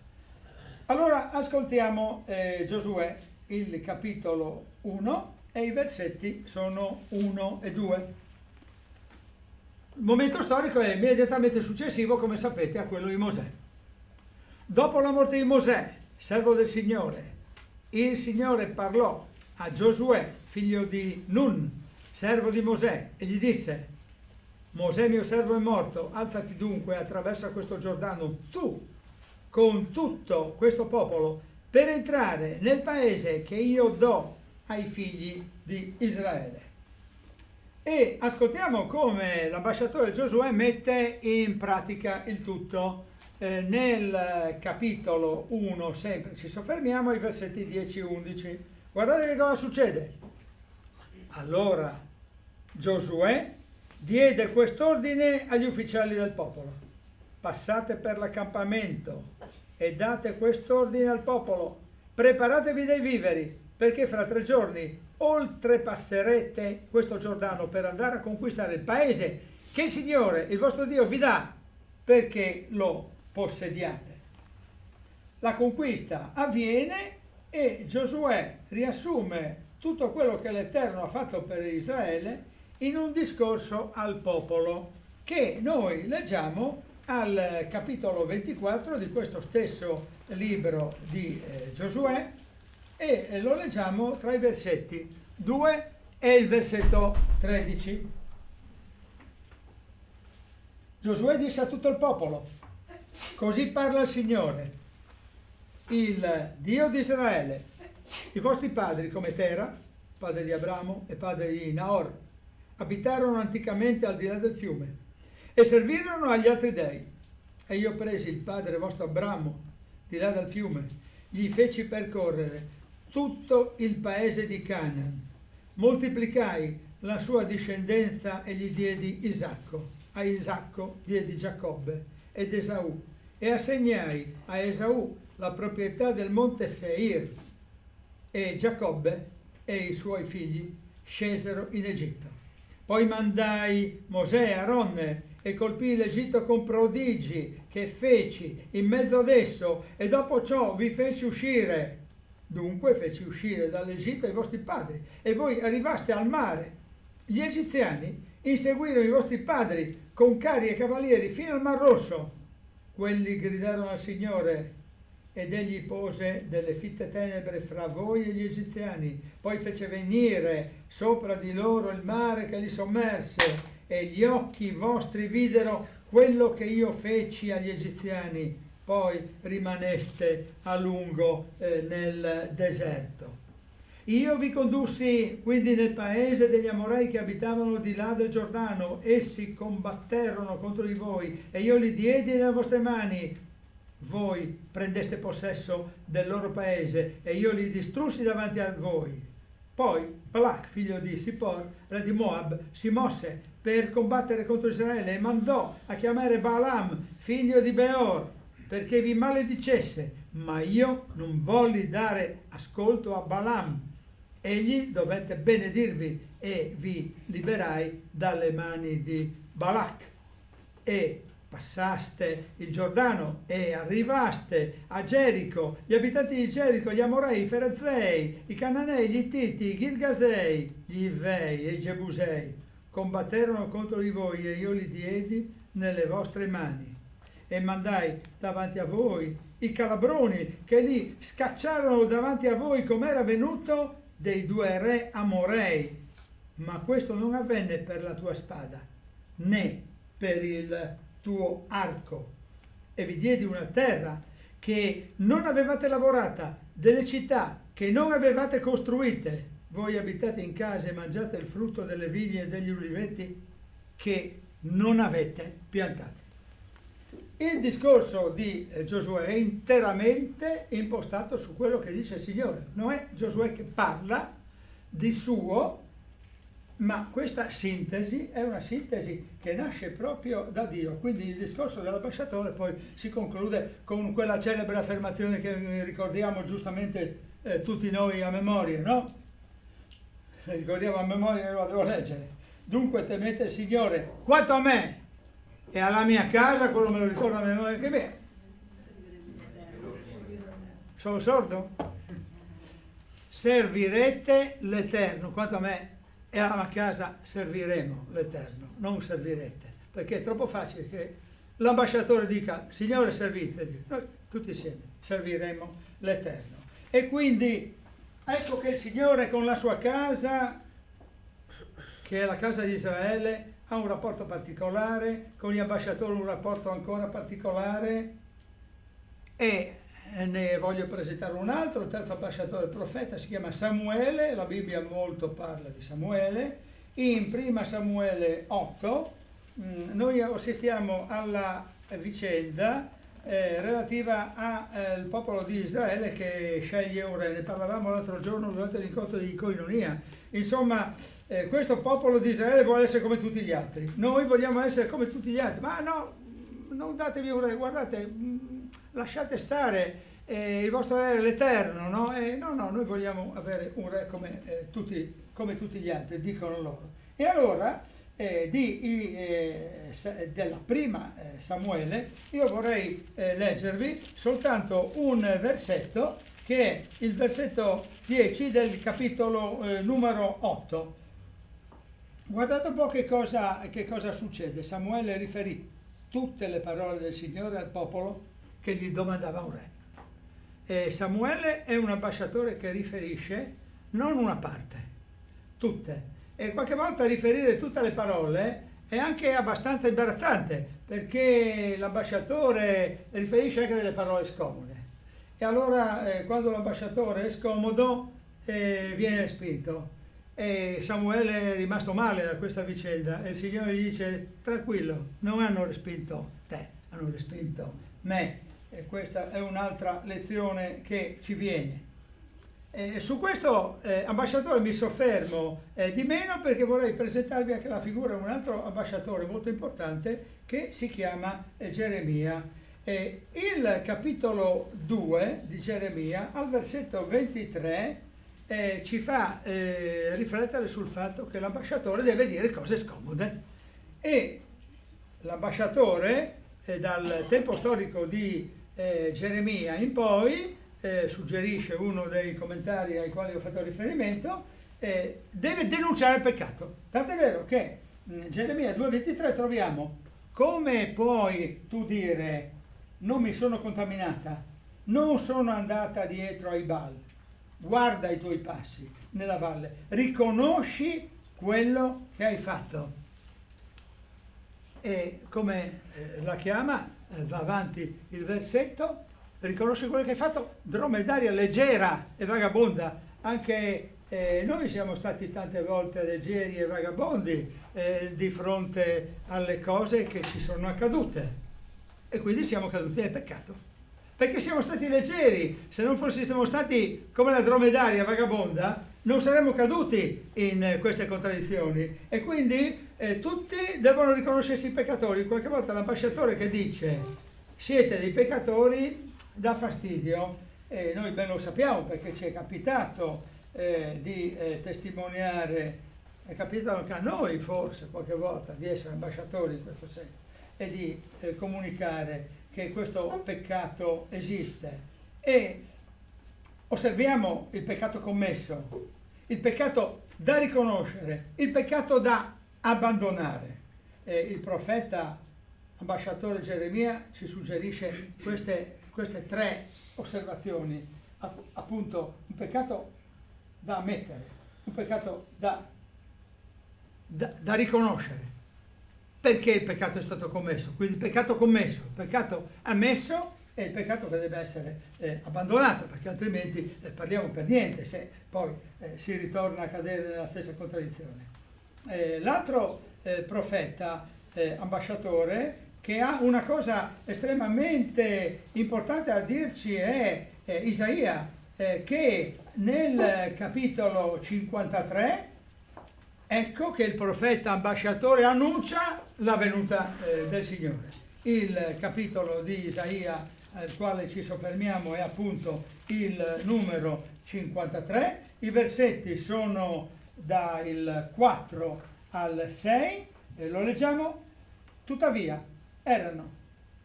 Allora ascoltiamo Giosuè, il capitolo 1, e i versetti sono 1 e 2. Il momento storico è immediatamente successivo, come sapete, a quello di Mosè. Dopo la morte di Mosè, servo del Signore, il Signore parlò a Giosuè, figlio di Nun, servo di Mosè, e gli disse: Mosè mio servo è morto, alzati dunque, attraversa questo Giordano, tu con tutto questo popolo, per entrare nel paese che io do ai figli di Israele. E ascoltiamo come l'ambasciatore Giosuè mette in pratica il tutto. Nel capitolo 1 sempre ci soffermiamo ai versetti 10 e 11. Guardate che cosa succede. Allora Giosuè diede quest'ordine agli ufficiali del popolo: passate per l'accampamento e date quest'ordine al popolo: preparatevi dei viveri, perché fra 3 giorni oltrepasserete questo Giordano per andare a conquistare il paese che il Signore, il vostro Dio, vi dà perché lo possediate. La conquista avviene e Giosuè riassume tutto quello che l'Eterno ha fatto per Israele in un discorso al popolo che noi leggiamo al capitolo 24 di questo stesso libro di Giosuè, e lo leggiamo tra i versetti 2 e il versetto 13. Giosuè disse a tutto il popolo: così parla il Signore, il Dio di Israele. I vostri padri, come Tera, padre di Abramo e padre di Nahor, abitarono anticamente al di là del fiume e servirono agli altri dei. E io presi il padre vostro Abramo di là dal fiume, gli feci percorrere tutto il paese di Canaan, moltiplicai la sua discendenza e gli diedi Isacco. A Isacco diedi Giacobbe ed Esaù, e assegnai a Esaù la proprietà del monte Seir, e Giacobbe e i suoi figli scesero in Egitto. Poi mandai Mosè e Aronne e colpii l'Egitto con prodigi che feci in mezzo ad esso, e dopo ciò vi feci uscire. Dunque feci uscire dall'Egitto i vostri padri, e voi arrivaste al mare. Gli egiziani inseguirono i vostri padri con carri e cavalieri fino al Mar Rosso. Quelli gridarono al Signore, ed egli pose delle fitte tenebre fra voi e gli egiziani. Poi fece venire sopra di loro il mare che li sommerse, e gli occhi vostri videro quello che io feci agli egiziani. Poi rimaneste a lungo nel deserto. Io vi condussi quindi nel paese degli Amorei che abitavano di là del Giordano. Essi combatterono contro di voi, e io li diedi nelle vostre mani. Voi prendeste possesso del loro paese, e io li distrussi davanti a voi. Poi Balak, figlio di Sippor, re di Moab, si mosse per combattere contro Israele e mandò a chiamare Balaam, figlio di Beor, perché vi maledicesse, ma io non volli dare ascolto a Balaam. Egli dovette benedirvi, e vi liberai dalle mani di Balak. E passaste il Giordano e arrivaste a Gerico. Gli abitanti di Gerico, gli Amorei, i Ferezei, i Cananei, gli Ittiti, i Girgasei, gli Ivei e i Gebusei combatterono contro di voi, e io li diedi nelle vostre mani. E mandai davanti a voi i calabroni, che li scacciarono davanti a voi, come era venuto dei 2 re Amorei. Ma questo non avvenne per la tua spada, né per il tuo arco. E vi diedi una terra che non avevate lavorata, delle città che non avevate costruite. Voi abitate in case e mangiate il frutto delle vigne e degli uliveti che non avete piantati. Il discorso di Giosuè è interamente impostato su quello che dice il Signore. Non è Giosuè che parla di suo, ma questa sintesi è una sintesi che nasce proprio da Dio. Quindi il discorso dell'ambasciatore poi si conclude con quella celebre affermazione che ricordiamo giustamente tutti noi a memoria, no? Ricordiamo a memoria, io la devo leggere. Dunque temete il Signore quanto a me e alla mia casa, quello me lo ricordo a memoria che me. Sono sordo? Servirete l'Eterno, quanto a me e alla mia casa serviremo l'Eterno, non servirete, perché è troppo facile che l'ambasciatore dica Signore servite, noi tutti insieme serviremo l'Eterno. E quindi ecco che il Signore con la sua casa, che è la casa di Israele, ha un rapporto particolare, con gli ambasciatori un rapporto ancora particolare, e ne voglio presentare un altro. Il terzo ambasciatore, il profeta, si chiama Samuele. La Bibbia molto parla di Samuele. In prima Samuele 8 noi assistiamo alla vicenda relativa al popolo di Israele che sceglie un re. Ne parlavamo l'altro giorno durante l'incontro di Koinonia. Insomma, questo popolo di Israele vuole essere come tutti gli altri. Noi vogliamo essere come tutti gli altri, ma no, non datevi un re, guardate, lasciate stare, il vostro re è l'Eterno, no? No, noi vogliamo avere un re come tutti gli altri, dicono loro. E allora, della prima Samuele, io vorrei leggervi soltanto un versetto, che è il versetto 10 del capitolo numero 8. Guardate un po' che cosa succede. Samuele riferì tutte le parole del Signore al popolo che gli domandava un re. E Samuele è un ambasciatore che riferisce non una parte, tutte. E qualche volta riferire tutte le parole è anche abbastanza imbarazzante, perché l'ambasciatore riferisce anche delle parole scomode. E allora quando l'ambasciatore è scomodo viene respinto. E Samuele è rimasto male da questa vicenda, e il Signore gli dice tranquillo, non hanno respinto te, hanno respinto me. E questa è un'altra lezione che ci viene. Su questo ambasciatore mi soffermo di meno, perché vorrei presentarvi anche la figura di un altro ambasciatore molto importante che si chiama Geremia. Il capitolo 2 di Geremia, al versetto 23, ci fa riflettere sul fatto che l'ambasciatore deve dire cose scomode. E l'ambasciatore, dal tempo storico di Geremia in poi, suggerisce uno dei commentari ai quali ho fatto riferimento, deve denunciare il peccato. Tant'è vero che in Geremia 2,23 troviamo: come puoi tu dire non mi sono contaminata, non sono andata dietro ai Baal, guarda i tuoi passi nella valle, riconosci quello che hai fatto. E come la chiama, va avanti il versetto, riconosci quello che hai fatto, dromedaria leggera e vagabonda. Anche noi siamo stati tante volte leggeri e vagabondi di fronte alle cose che ci sono accadute, e quindi siamo caduti nel peccato, perché siamo stati leggeri. Se non fossimo stati come la dromedaria vagabonda, non saremmo caduti in queste contraddizioni. E quindi tutti devono riconoscersi peccatori. Qualche volta l'ambasciatore che dice siete dei peccatori dà fastidio, e noi ben lo sappiamo perché ci è capitato di testimoniare, è capitato anche a noi forse qualche volta di essere ambasciatori in questo senso e di comunicare che questo peccato esiste. E osserviamo il peccato commesso, il peccato da riconoscere, il peccato da abbandonare. Il profeta ambasciatore Geremia ci suggerisce queste tre osservazioni, appunto: un peccato da ammettere, un peccato da riconoscere, perché il peccato è stato commesso. Quindi il peccato commesso, il peccato ammesso è il peccato che deve essere abbandonato, perché altrimenti parliamo per niente se poi si ritorna a cadere nella stessa contraddizione. L'altro profeta ambasciatore che ha una cosa estremamente importante a dirci è Isaia, che nel capitolo 53 ecco che il profeta ambasciatore annuncia la venuta del Signore. Il capitolo di Isaia al quale ci soffermiamo è appunto il numero 53, i versetti sono dal 4 al 6, lo leggiamo: tuttavia erano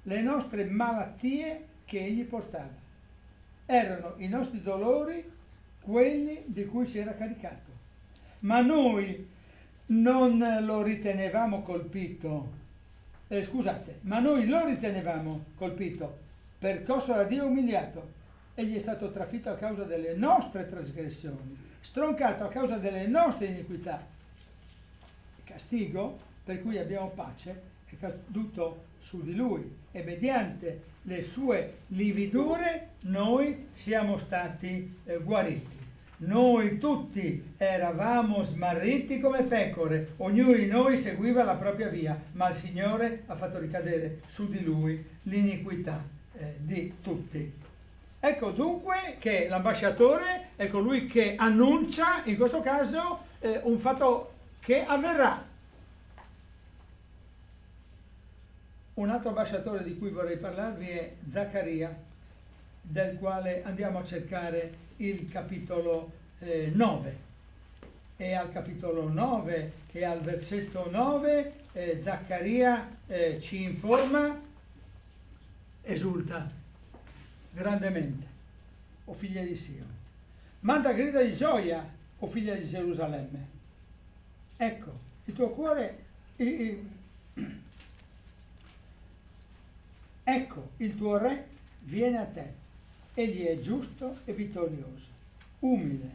le nostre malattie che egli portava, erano i nostri dolori quelli di cui si era caricato, ma noi non lo ritenevamo colpito, ma noi lo ritenevamo colpito, percosso da Dio, umiliato. Egli è stato trafitto a causa delle nostre trasgressioni, stroncato a causa delle nostre iniquità. Il castigo per cui abbiamo pace è caduto su di lui, e mediante le sue lividure noi siamo stati guariti. Noi tutti eravamo smarriti come pecore, ognuno di noi seguiva la propria via, ma il Signore ha fatto ricadere su di lui l'iniquità di tutti. Ecco dunque che l'ambasciatore è colui che annuncia, in questo caso, un fatto che avverrà. Un altro ambasciatore di cui vorrei parlarvi è Zaccaria, del quale andiamo a cercare il capitolo 9. E al capitolo 9 e al versetto 9 Zaccaria ci informa: esulta grandemente, o figlia di Sion, manda grida di gioia, o figlia di Gerusalemme. Ecco, il tuo cuore, ecco, il tuo re viene a te, egli è giusto e vittorioso, umile,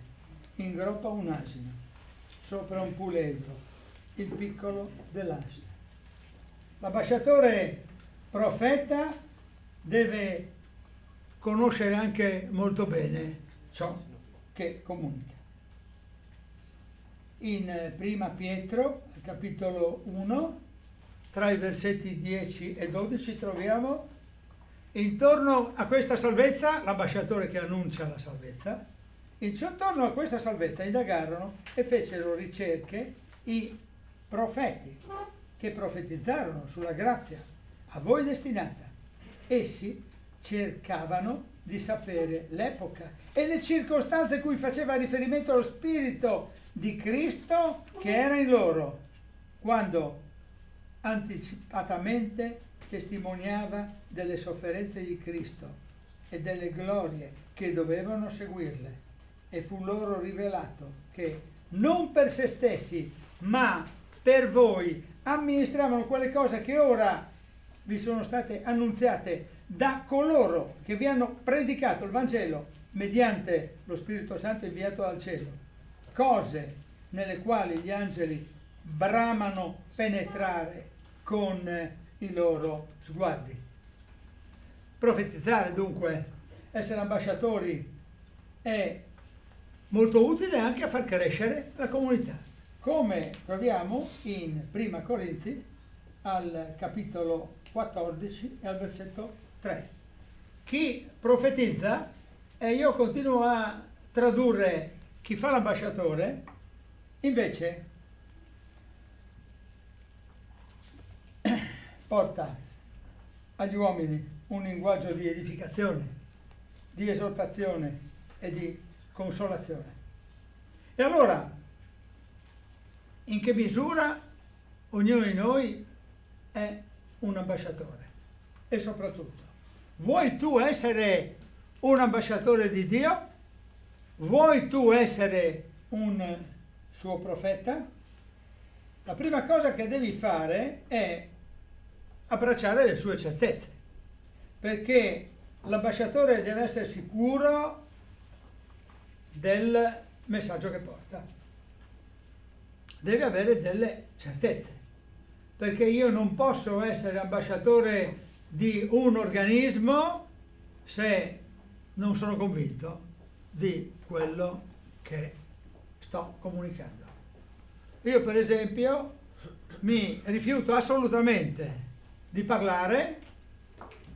ingroppa un asino, sopra un puledro, il piccolo dell'asino. L'ambasciatore profeta deve conoscere anche molto bene ciò che comunica. In Prima Pietro, capitolo 1, tra i versetti 10 e 12 troviamo: intorno a questa salvezza, l'ambasciatore che annuncia la salvezza, intorno a questa salvezza indagarono e fecero ricerche i profeti che profetizzarono sulla grazia a voi destinata, essi cercavano di sapere l'epoca e le circostanze a cui faceva riferimento lo Spirito di Cristo che era in loro, quando anticipatamente testimoniava delle sofferenze di Cristo e delle glorie che dovevano seguirle. E fu loro rivelato che non per se stessi, ma per voi amministravano quelle cose che ora vi sono state annunziate da coloro che vi hanno predicato il Vangelo mediante lo Spirito Santo inviato dal cielo, cose nelle quali gli angeli bramano penetrare con i loro sguardi. Profetizzare dunque, essere ambasciatori, è molto utile anche a far crescere la comunità, come troviamo in Prima Corinzi al capitolo 14 e al versetto 3. Chi profetizza, e io continuo a tradurre chi fa l'ambasciatore, invece porta agli uomini un linguaggio di edificazione, di esortazione e di consolazione. E allora, in che misura ognuno di noi è un ambasciatore? E soprattutto, vuoi tu essere un ambasciatore di Dio? Vuoi tu essere un suo profeta? La prima cosa che devi fare è abbracciare le sue certezze, perché l'ambasciatore deve essere sicuro del messaggio che porta, deve avere delle certezze, perché io non posso essere ambasciatore di un organismo se non sono convinto di quello che sto comunicando. Io per esempio mi rifiuto assolutamente di parlare,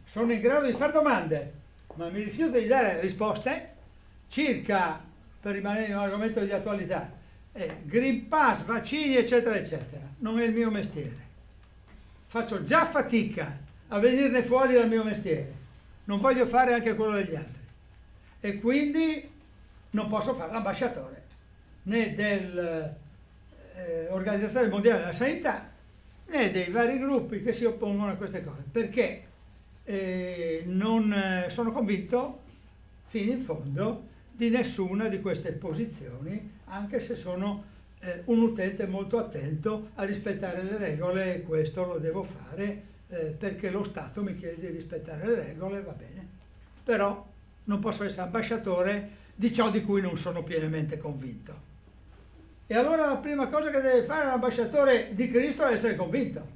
sono in grado di fare domande, ma mi rifiuto di dare risposte circa, per rimanere in un argomento di attualità, Green Pass, vaccini, eccetera, eccetera. Non è il mio mestiere. Faccio già fatica a venirne fuori dal mio mestiere. Non voglio fare anche quello degli altri. E quindi non posso fare l'ambasciatore né dell'Organizzazione Mondiale della Sanità né dei vari gruppi che si oppongono a queste cose, perché non sono convinto fino in fondo di nessuna di queste posizioni, anche se sono un utente molto attento a rispettare le regole, e questo lo devo fare perché lo Stato mi chiede di rispettare le regole, va bene, però non posso essere ambasciatore di ciò di cui non sono pienamente convinto. E allora la prima cosa che deve fare l'ambasciatore di Cristo è essere convinto.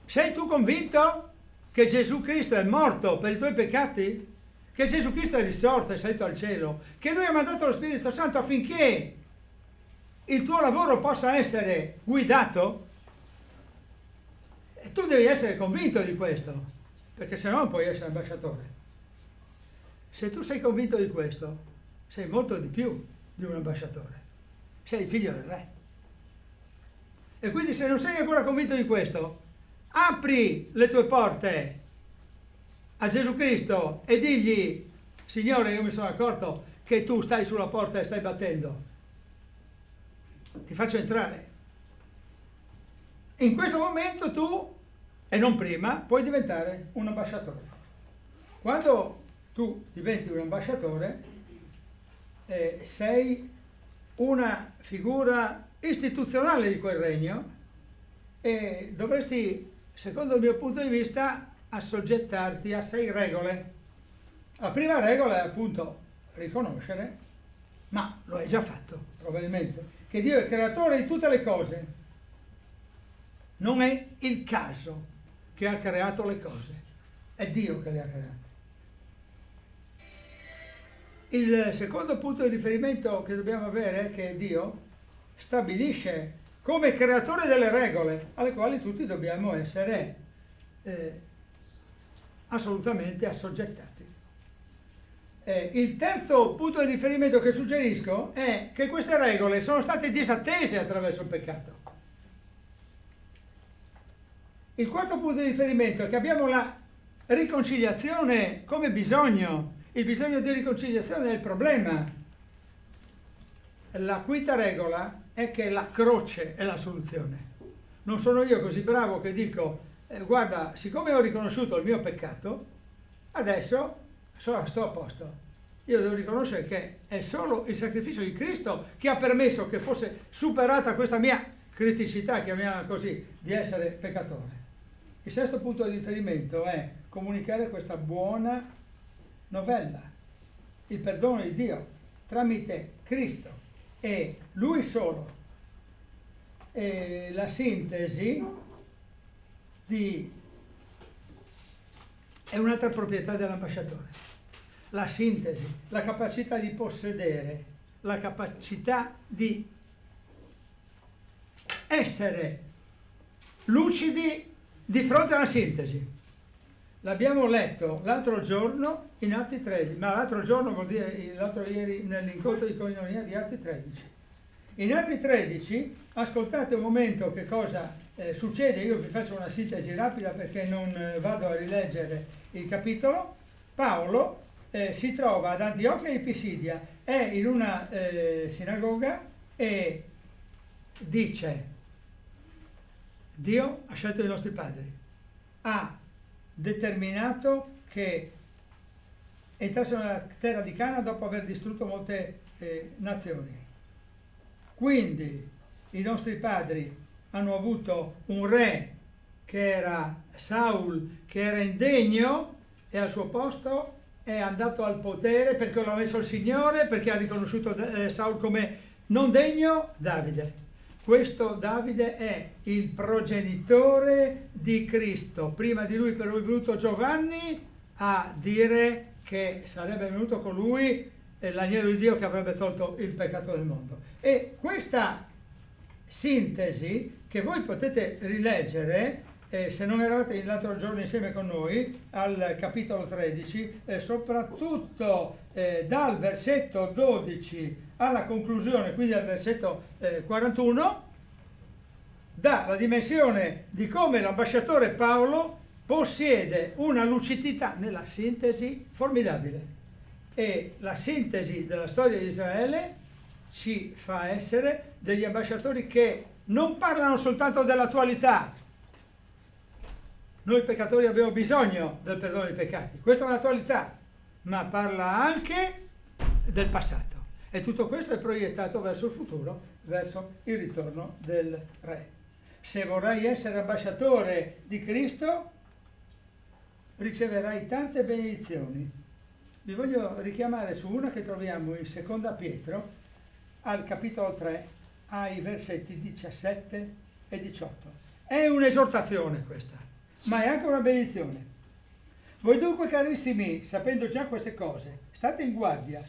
Sei tu convinto che Gesù Cristo è morto per i tuoi peccati? Che Gesù Cristo è risorto, è salito al cielo? Che Lui ha mandato lo Spirito Santo affinché il tuo lavoro possa essere guidato? E tu devi essere convinto di questo, perché se no non puoi essere ambasciatore. Se tu sei convinto di questo, sei molto di più di un ambasciatore. Sei il figlio del re. E quindi se non sei ancora convinto di questo, apri le tue porte a Gesù Cristo e digli: Signore, io mi sono accorto che tu stai sulla porta e stai battendo. Ti faccio entrare. In questo momento tu, e non prima, puoi diventare un ambasciatore. Quando tu diventi un ambasciatore, sei una figura istituzionale di quel regno e dovresti, secondo il mio punto di vista, assoggettarti a 6 regole. La prima regola è appunto riconoscere, ma lo hai già fatto probabilmente, che Dio è creatore di tutte le cose. Non è il caso che ha creato le cose, è Dio che le ha create. Il secondo punto di riferimento che dobbiamo avere è che Dio stabilisce come creatore delle regole alle quali tutti dobbiamo essere assolutamente assoggettati. Il terzo punto di riferimento che suggerisco è che queste regole sono state disattese attraverso il peccato. Il quarto punto di riferimento è che abbiamo la riconciliazione come bisogno. Il bisogno di riconciliazione è il problema. La quinta regola è che la croce è la soluzione. Non sono io così bravo che dico, guarda, siccome ho riconosciuto il mio peccato, adesso sto a posto. Io devo riconoscere che è solo il sacrificio di Cristo che ha permesso che fosse superata questa mia criticità, chiamiamola così, di essere peccatore. Il sesto punto di riferimento è comunicare questa buona novella, il perdono di Dio tramite Cristo e Lui solo. E la sintesi è un'altra proprietà dell'ambasciatore. La sintesi, la capacità di possedere, la capacità di essere lucidi di fronte alla sintesi. L'abbiamo letto l'altro giorno in Atti 13, ma l'altro giorno vuol dire l'altro ieri nell'incontro di coinonia di Atti 13. In Atti 13, ascoltate un momento che cosa succede, io vi faccio una sintesi rapida perché non vado a rileggere il capitolo. Paolo si trova ad Antiochia di Pisidia, è in una sinagoga e dice: Dio ha scelto i nostri padri, ha determinato che entrassero nella terra di Canaan dopo aver distrutto molte nazioni. Quindi i nostri padri hanno avuto un re che era Saul, che era indegno, e al suo posto è andato al potere perché lo ha messo il Signore, perché ha riconosciuto Saul come non degno, Davide. Questo Davide è il progenitore di Cristo. Prima di lui però è venuto Giovanni a dire che sarebbe venuto con lui l'agnello di Dio che avrebbe tolto il peccato del mondo. E questa sintesi che voi potete rileggere, se non eravate l'altro giorno insieme con noi, al capitolo 13, soprattutto dal versetto 12 alla conclusione, quindi al versetto 41, dà la dimensione di come l'ambasciatore Paolo possiede una lucidità nella sintesi formidabile. E la sintesi della storia di Israele ci fa essere degli ambasciatori che non parlano soltanto dell'attualità. Noi peccatori abbiamo bisogno del perdono dei peccati, questa è un'attualità, ma parla anche del passato. E tutto questo è proiettato verso il futuro, verso il ritorno del Re. Se vorrai essere ambasciatore di Cristo, riceverai tante benedizioni. Vi voglio richiamare su una che troviamo in Seconda Pietro, al capitolo 3, ai versetti 17 e 18. È un'esortazione questa, ma è anche una benedizione. Voi dunque, carissimi, sapendo già queste cose, state in guardia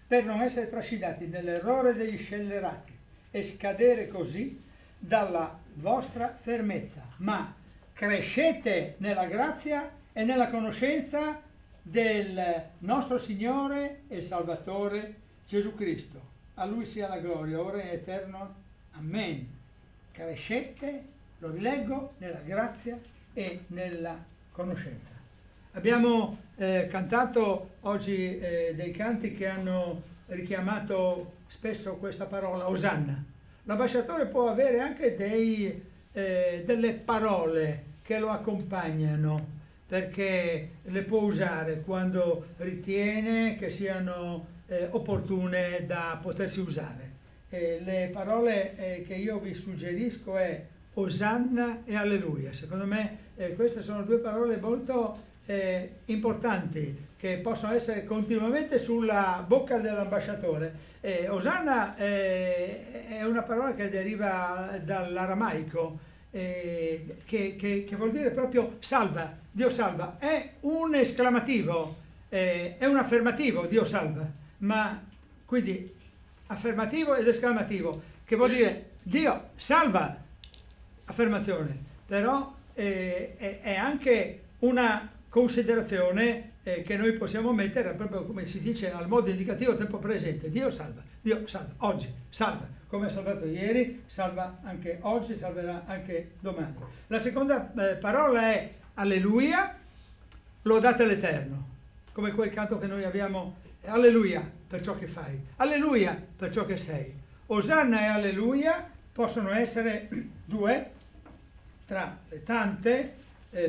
per non essere trascinati nell'errore degli scellerati e scadere così dalla vostra fermezza, ma crescete nella grazia e nella conoscenza del nostro Signore e Salvatore Gesù Cristo. A Lui sia la gloria, ora e eterno. Amen. Crescete, lo rileggo, nella grazia e nella conoscenza. Abbiamo cantato oggi dei canti che hanno richiamato spesso questa parola, Osanna. L'ambasciatore può avere anche delle parole che lo accompagnano, perché le può usare quando ritiene che siano opportune da potersi usare. Le parole che io vi suggerisco è Osanna e Alleluia. Secondo me queste sono due parole molto importanti che possono essere continuamente sulla bocca dell'ambasciatore. Osanna è una parola che deriva dall'aramaico, che vuol dire proprio salva, Dio salva. È un esclamativo, è un affermativo, Dio salva, ma quindi affermativo ed esclamativo, che vuol dire Dio salva, affermazione, però è anche una considerazione che noi possiamo mettere proprio, come si dice, al modo indicativo tempo presente. Dio salva, oggi salva, come ha salvato ieri, salva anche oggi, salverà anche domani. La seconda parola è Alleluia, lodate l'Eterno, come quel canto che noi abbiamo, alleluia per ciò che fai, alleluia per ciò che sei. Osanna e alleluia possono essere due tra le tante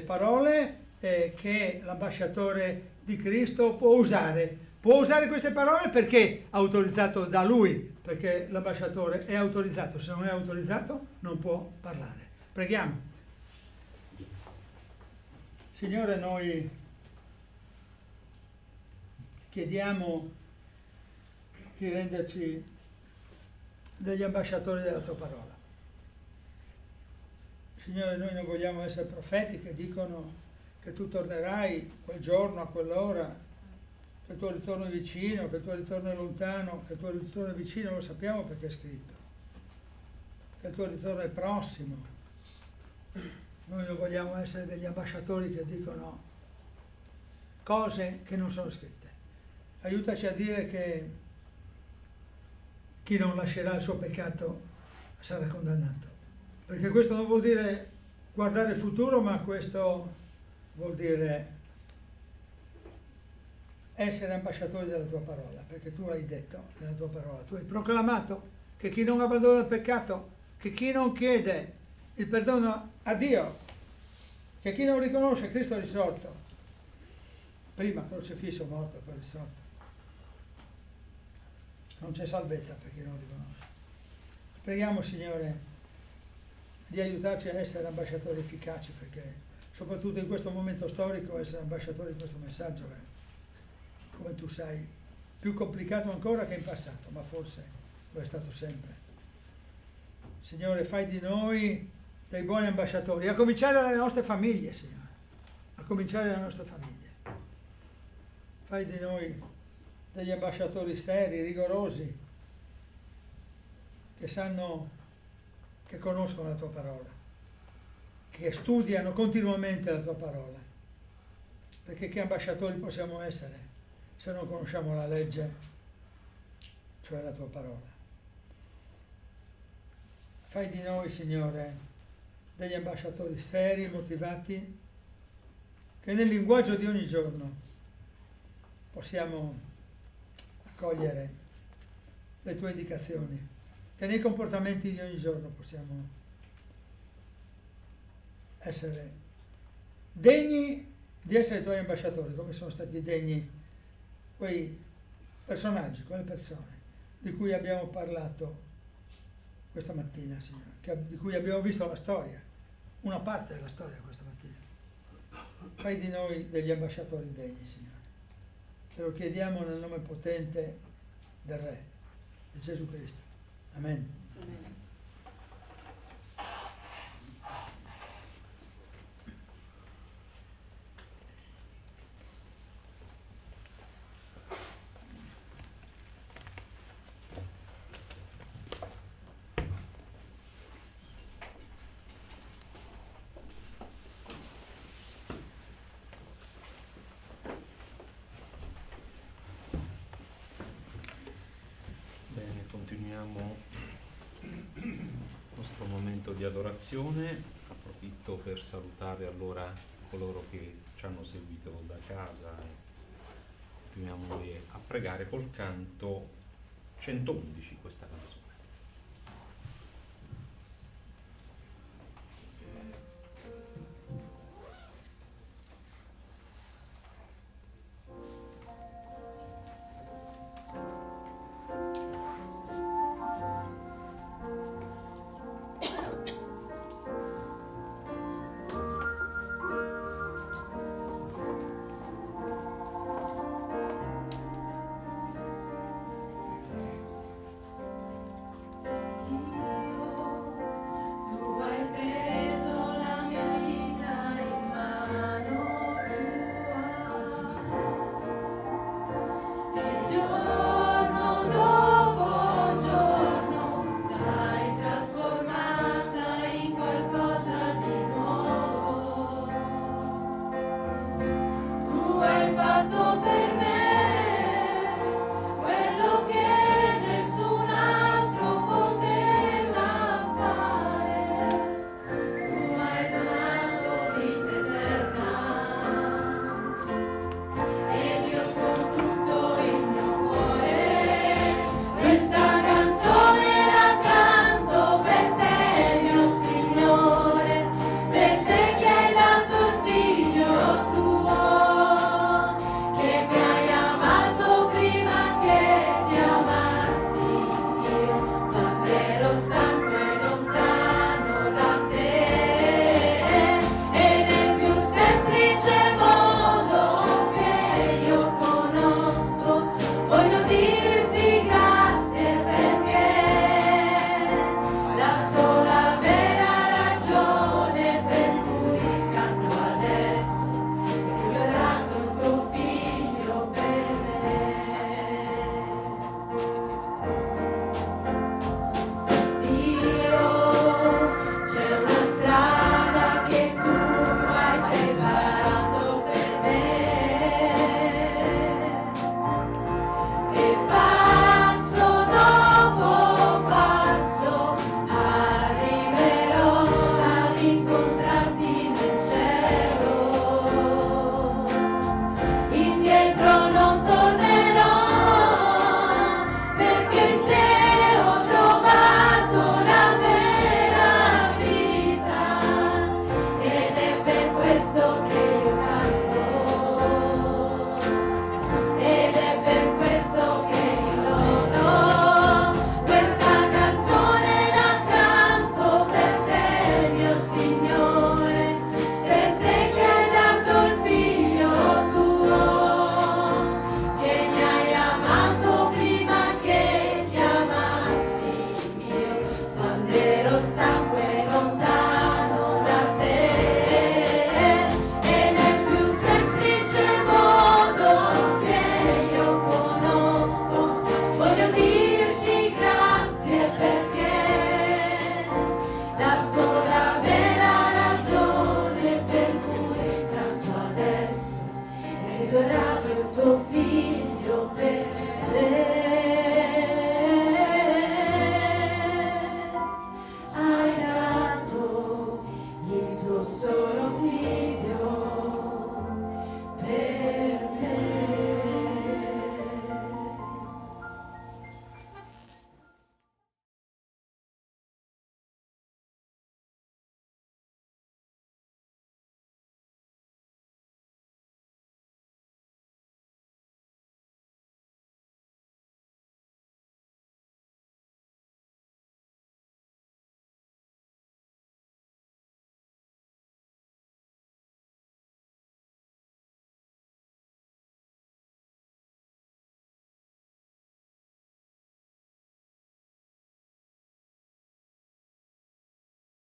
parole che l'ambasciatore di Cristo può usare. Può usare queste parole perché autorizzato da lui, perché l'ambasciatore è autorizzato. Se non è autorizzato non può parlare. Preghiamo. Signore, noi chiediamo di renderci degli ambasciatori della tua parola. Signore, noi non vogliamo essere profeti che dicono che tu tornerai quel giorno, a quell'ora, che il tuo ritorno è vicino, che il tuo ritorno è lontano, che il tuo ritorno è vicino, lo sappiamo perché è scritto, che il tuo ritorno è prossimo. Noi non vogliamo essere degli ambasciatori che dicono cose che non sono scritte. Aiutaci a dire che chi non lascerà il suo peccato sarà condannato. Perché questo non vuol dire guardare il futuro, ma questo vuol dire essere ambasciatori della tua parola, perché tu hai detto nella tua parola, tu hai proclamato che chi non abbandona il peccato, che chi non chiede il perdono a Dio, che chi non riconosce Cristo risorto, prima crocifisso, morto e poi risorto, non c'è salvezza per chi non riconosce. Preghiamo, Signore, di aiutarci a essere ambasciatori efficaci, perché soprattutto in questo momento storico essere ambasciatori di questo messaggio è, come tu sai, più complicato ancora che in passato, ma forse lo è stato sempre. Signore, fai di noi dei buoni ambasciatori, a cominciare dalle nostre famiglie, Signore, a cominciare dalle nostre famiglie. Fai di noi degli ambasciatori seri, rigorosi, che sanno, che conoscono la tua parola, che studiano continuamente la tua parola, perché che ambasciatori possiamo essere se non conosciamo la legge, cioè la tua parola. Fai di noi, Signore, degli ambasciatori seri, motivati, che nel linguaggio di ogni giorno possiamo accogliere le tue indicazioni, che nei comportamenti di ogni giorno possiamo essere degni di essere i tuoi ambasciatori, come sono stati degni quei personaggi, quelle persone di cui abbiamo parlato questa mattina, Signore, di cui abbiamo visto la storia, una parte della storia questa mattina. Fai di noi degli ambasciatori degni, Signore. Te lo chiediamo nel nome potente del Re, di Gesù Cristo. Amen. Amen. Bene, continuiamo il nostro momento di adorazione. Approfitto per salutare allora coloro che ci hanno seguito da casa e continuiamo noi a pregare col canto 111 questa canzone. donato il tuo figlio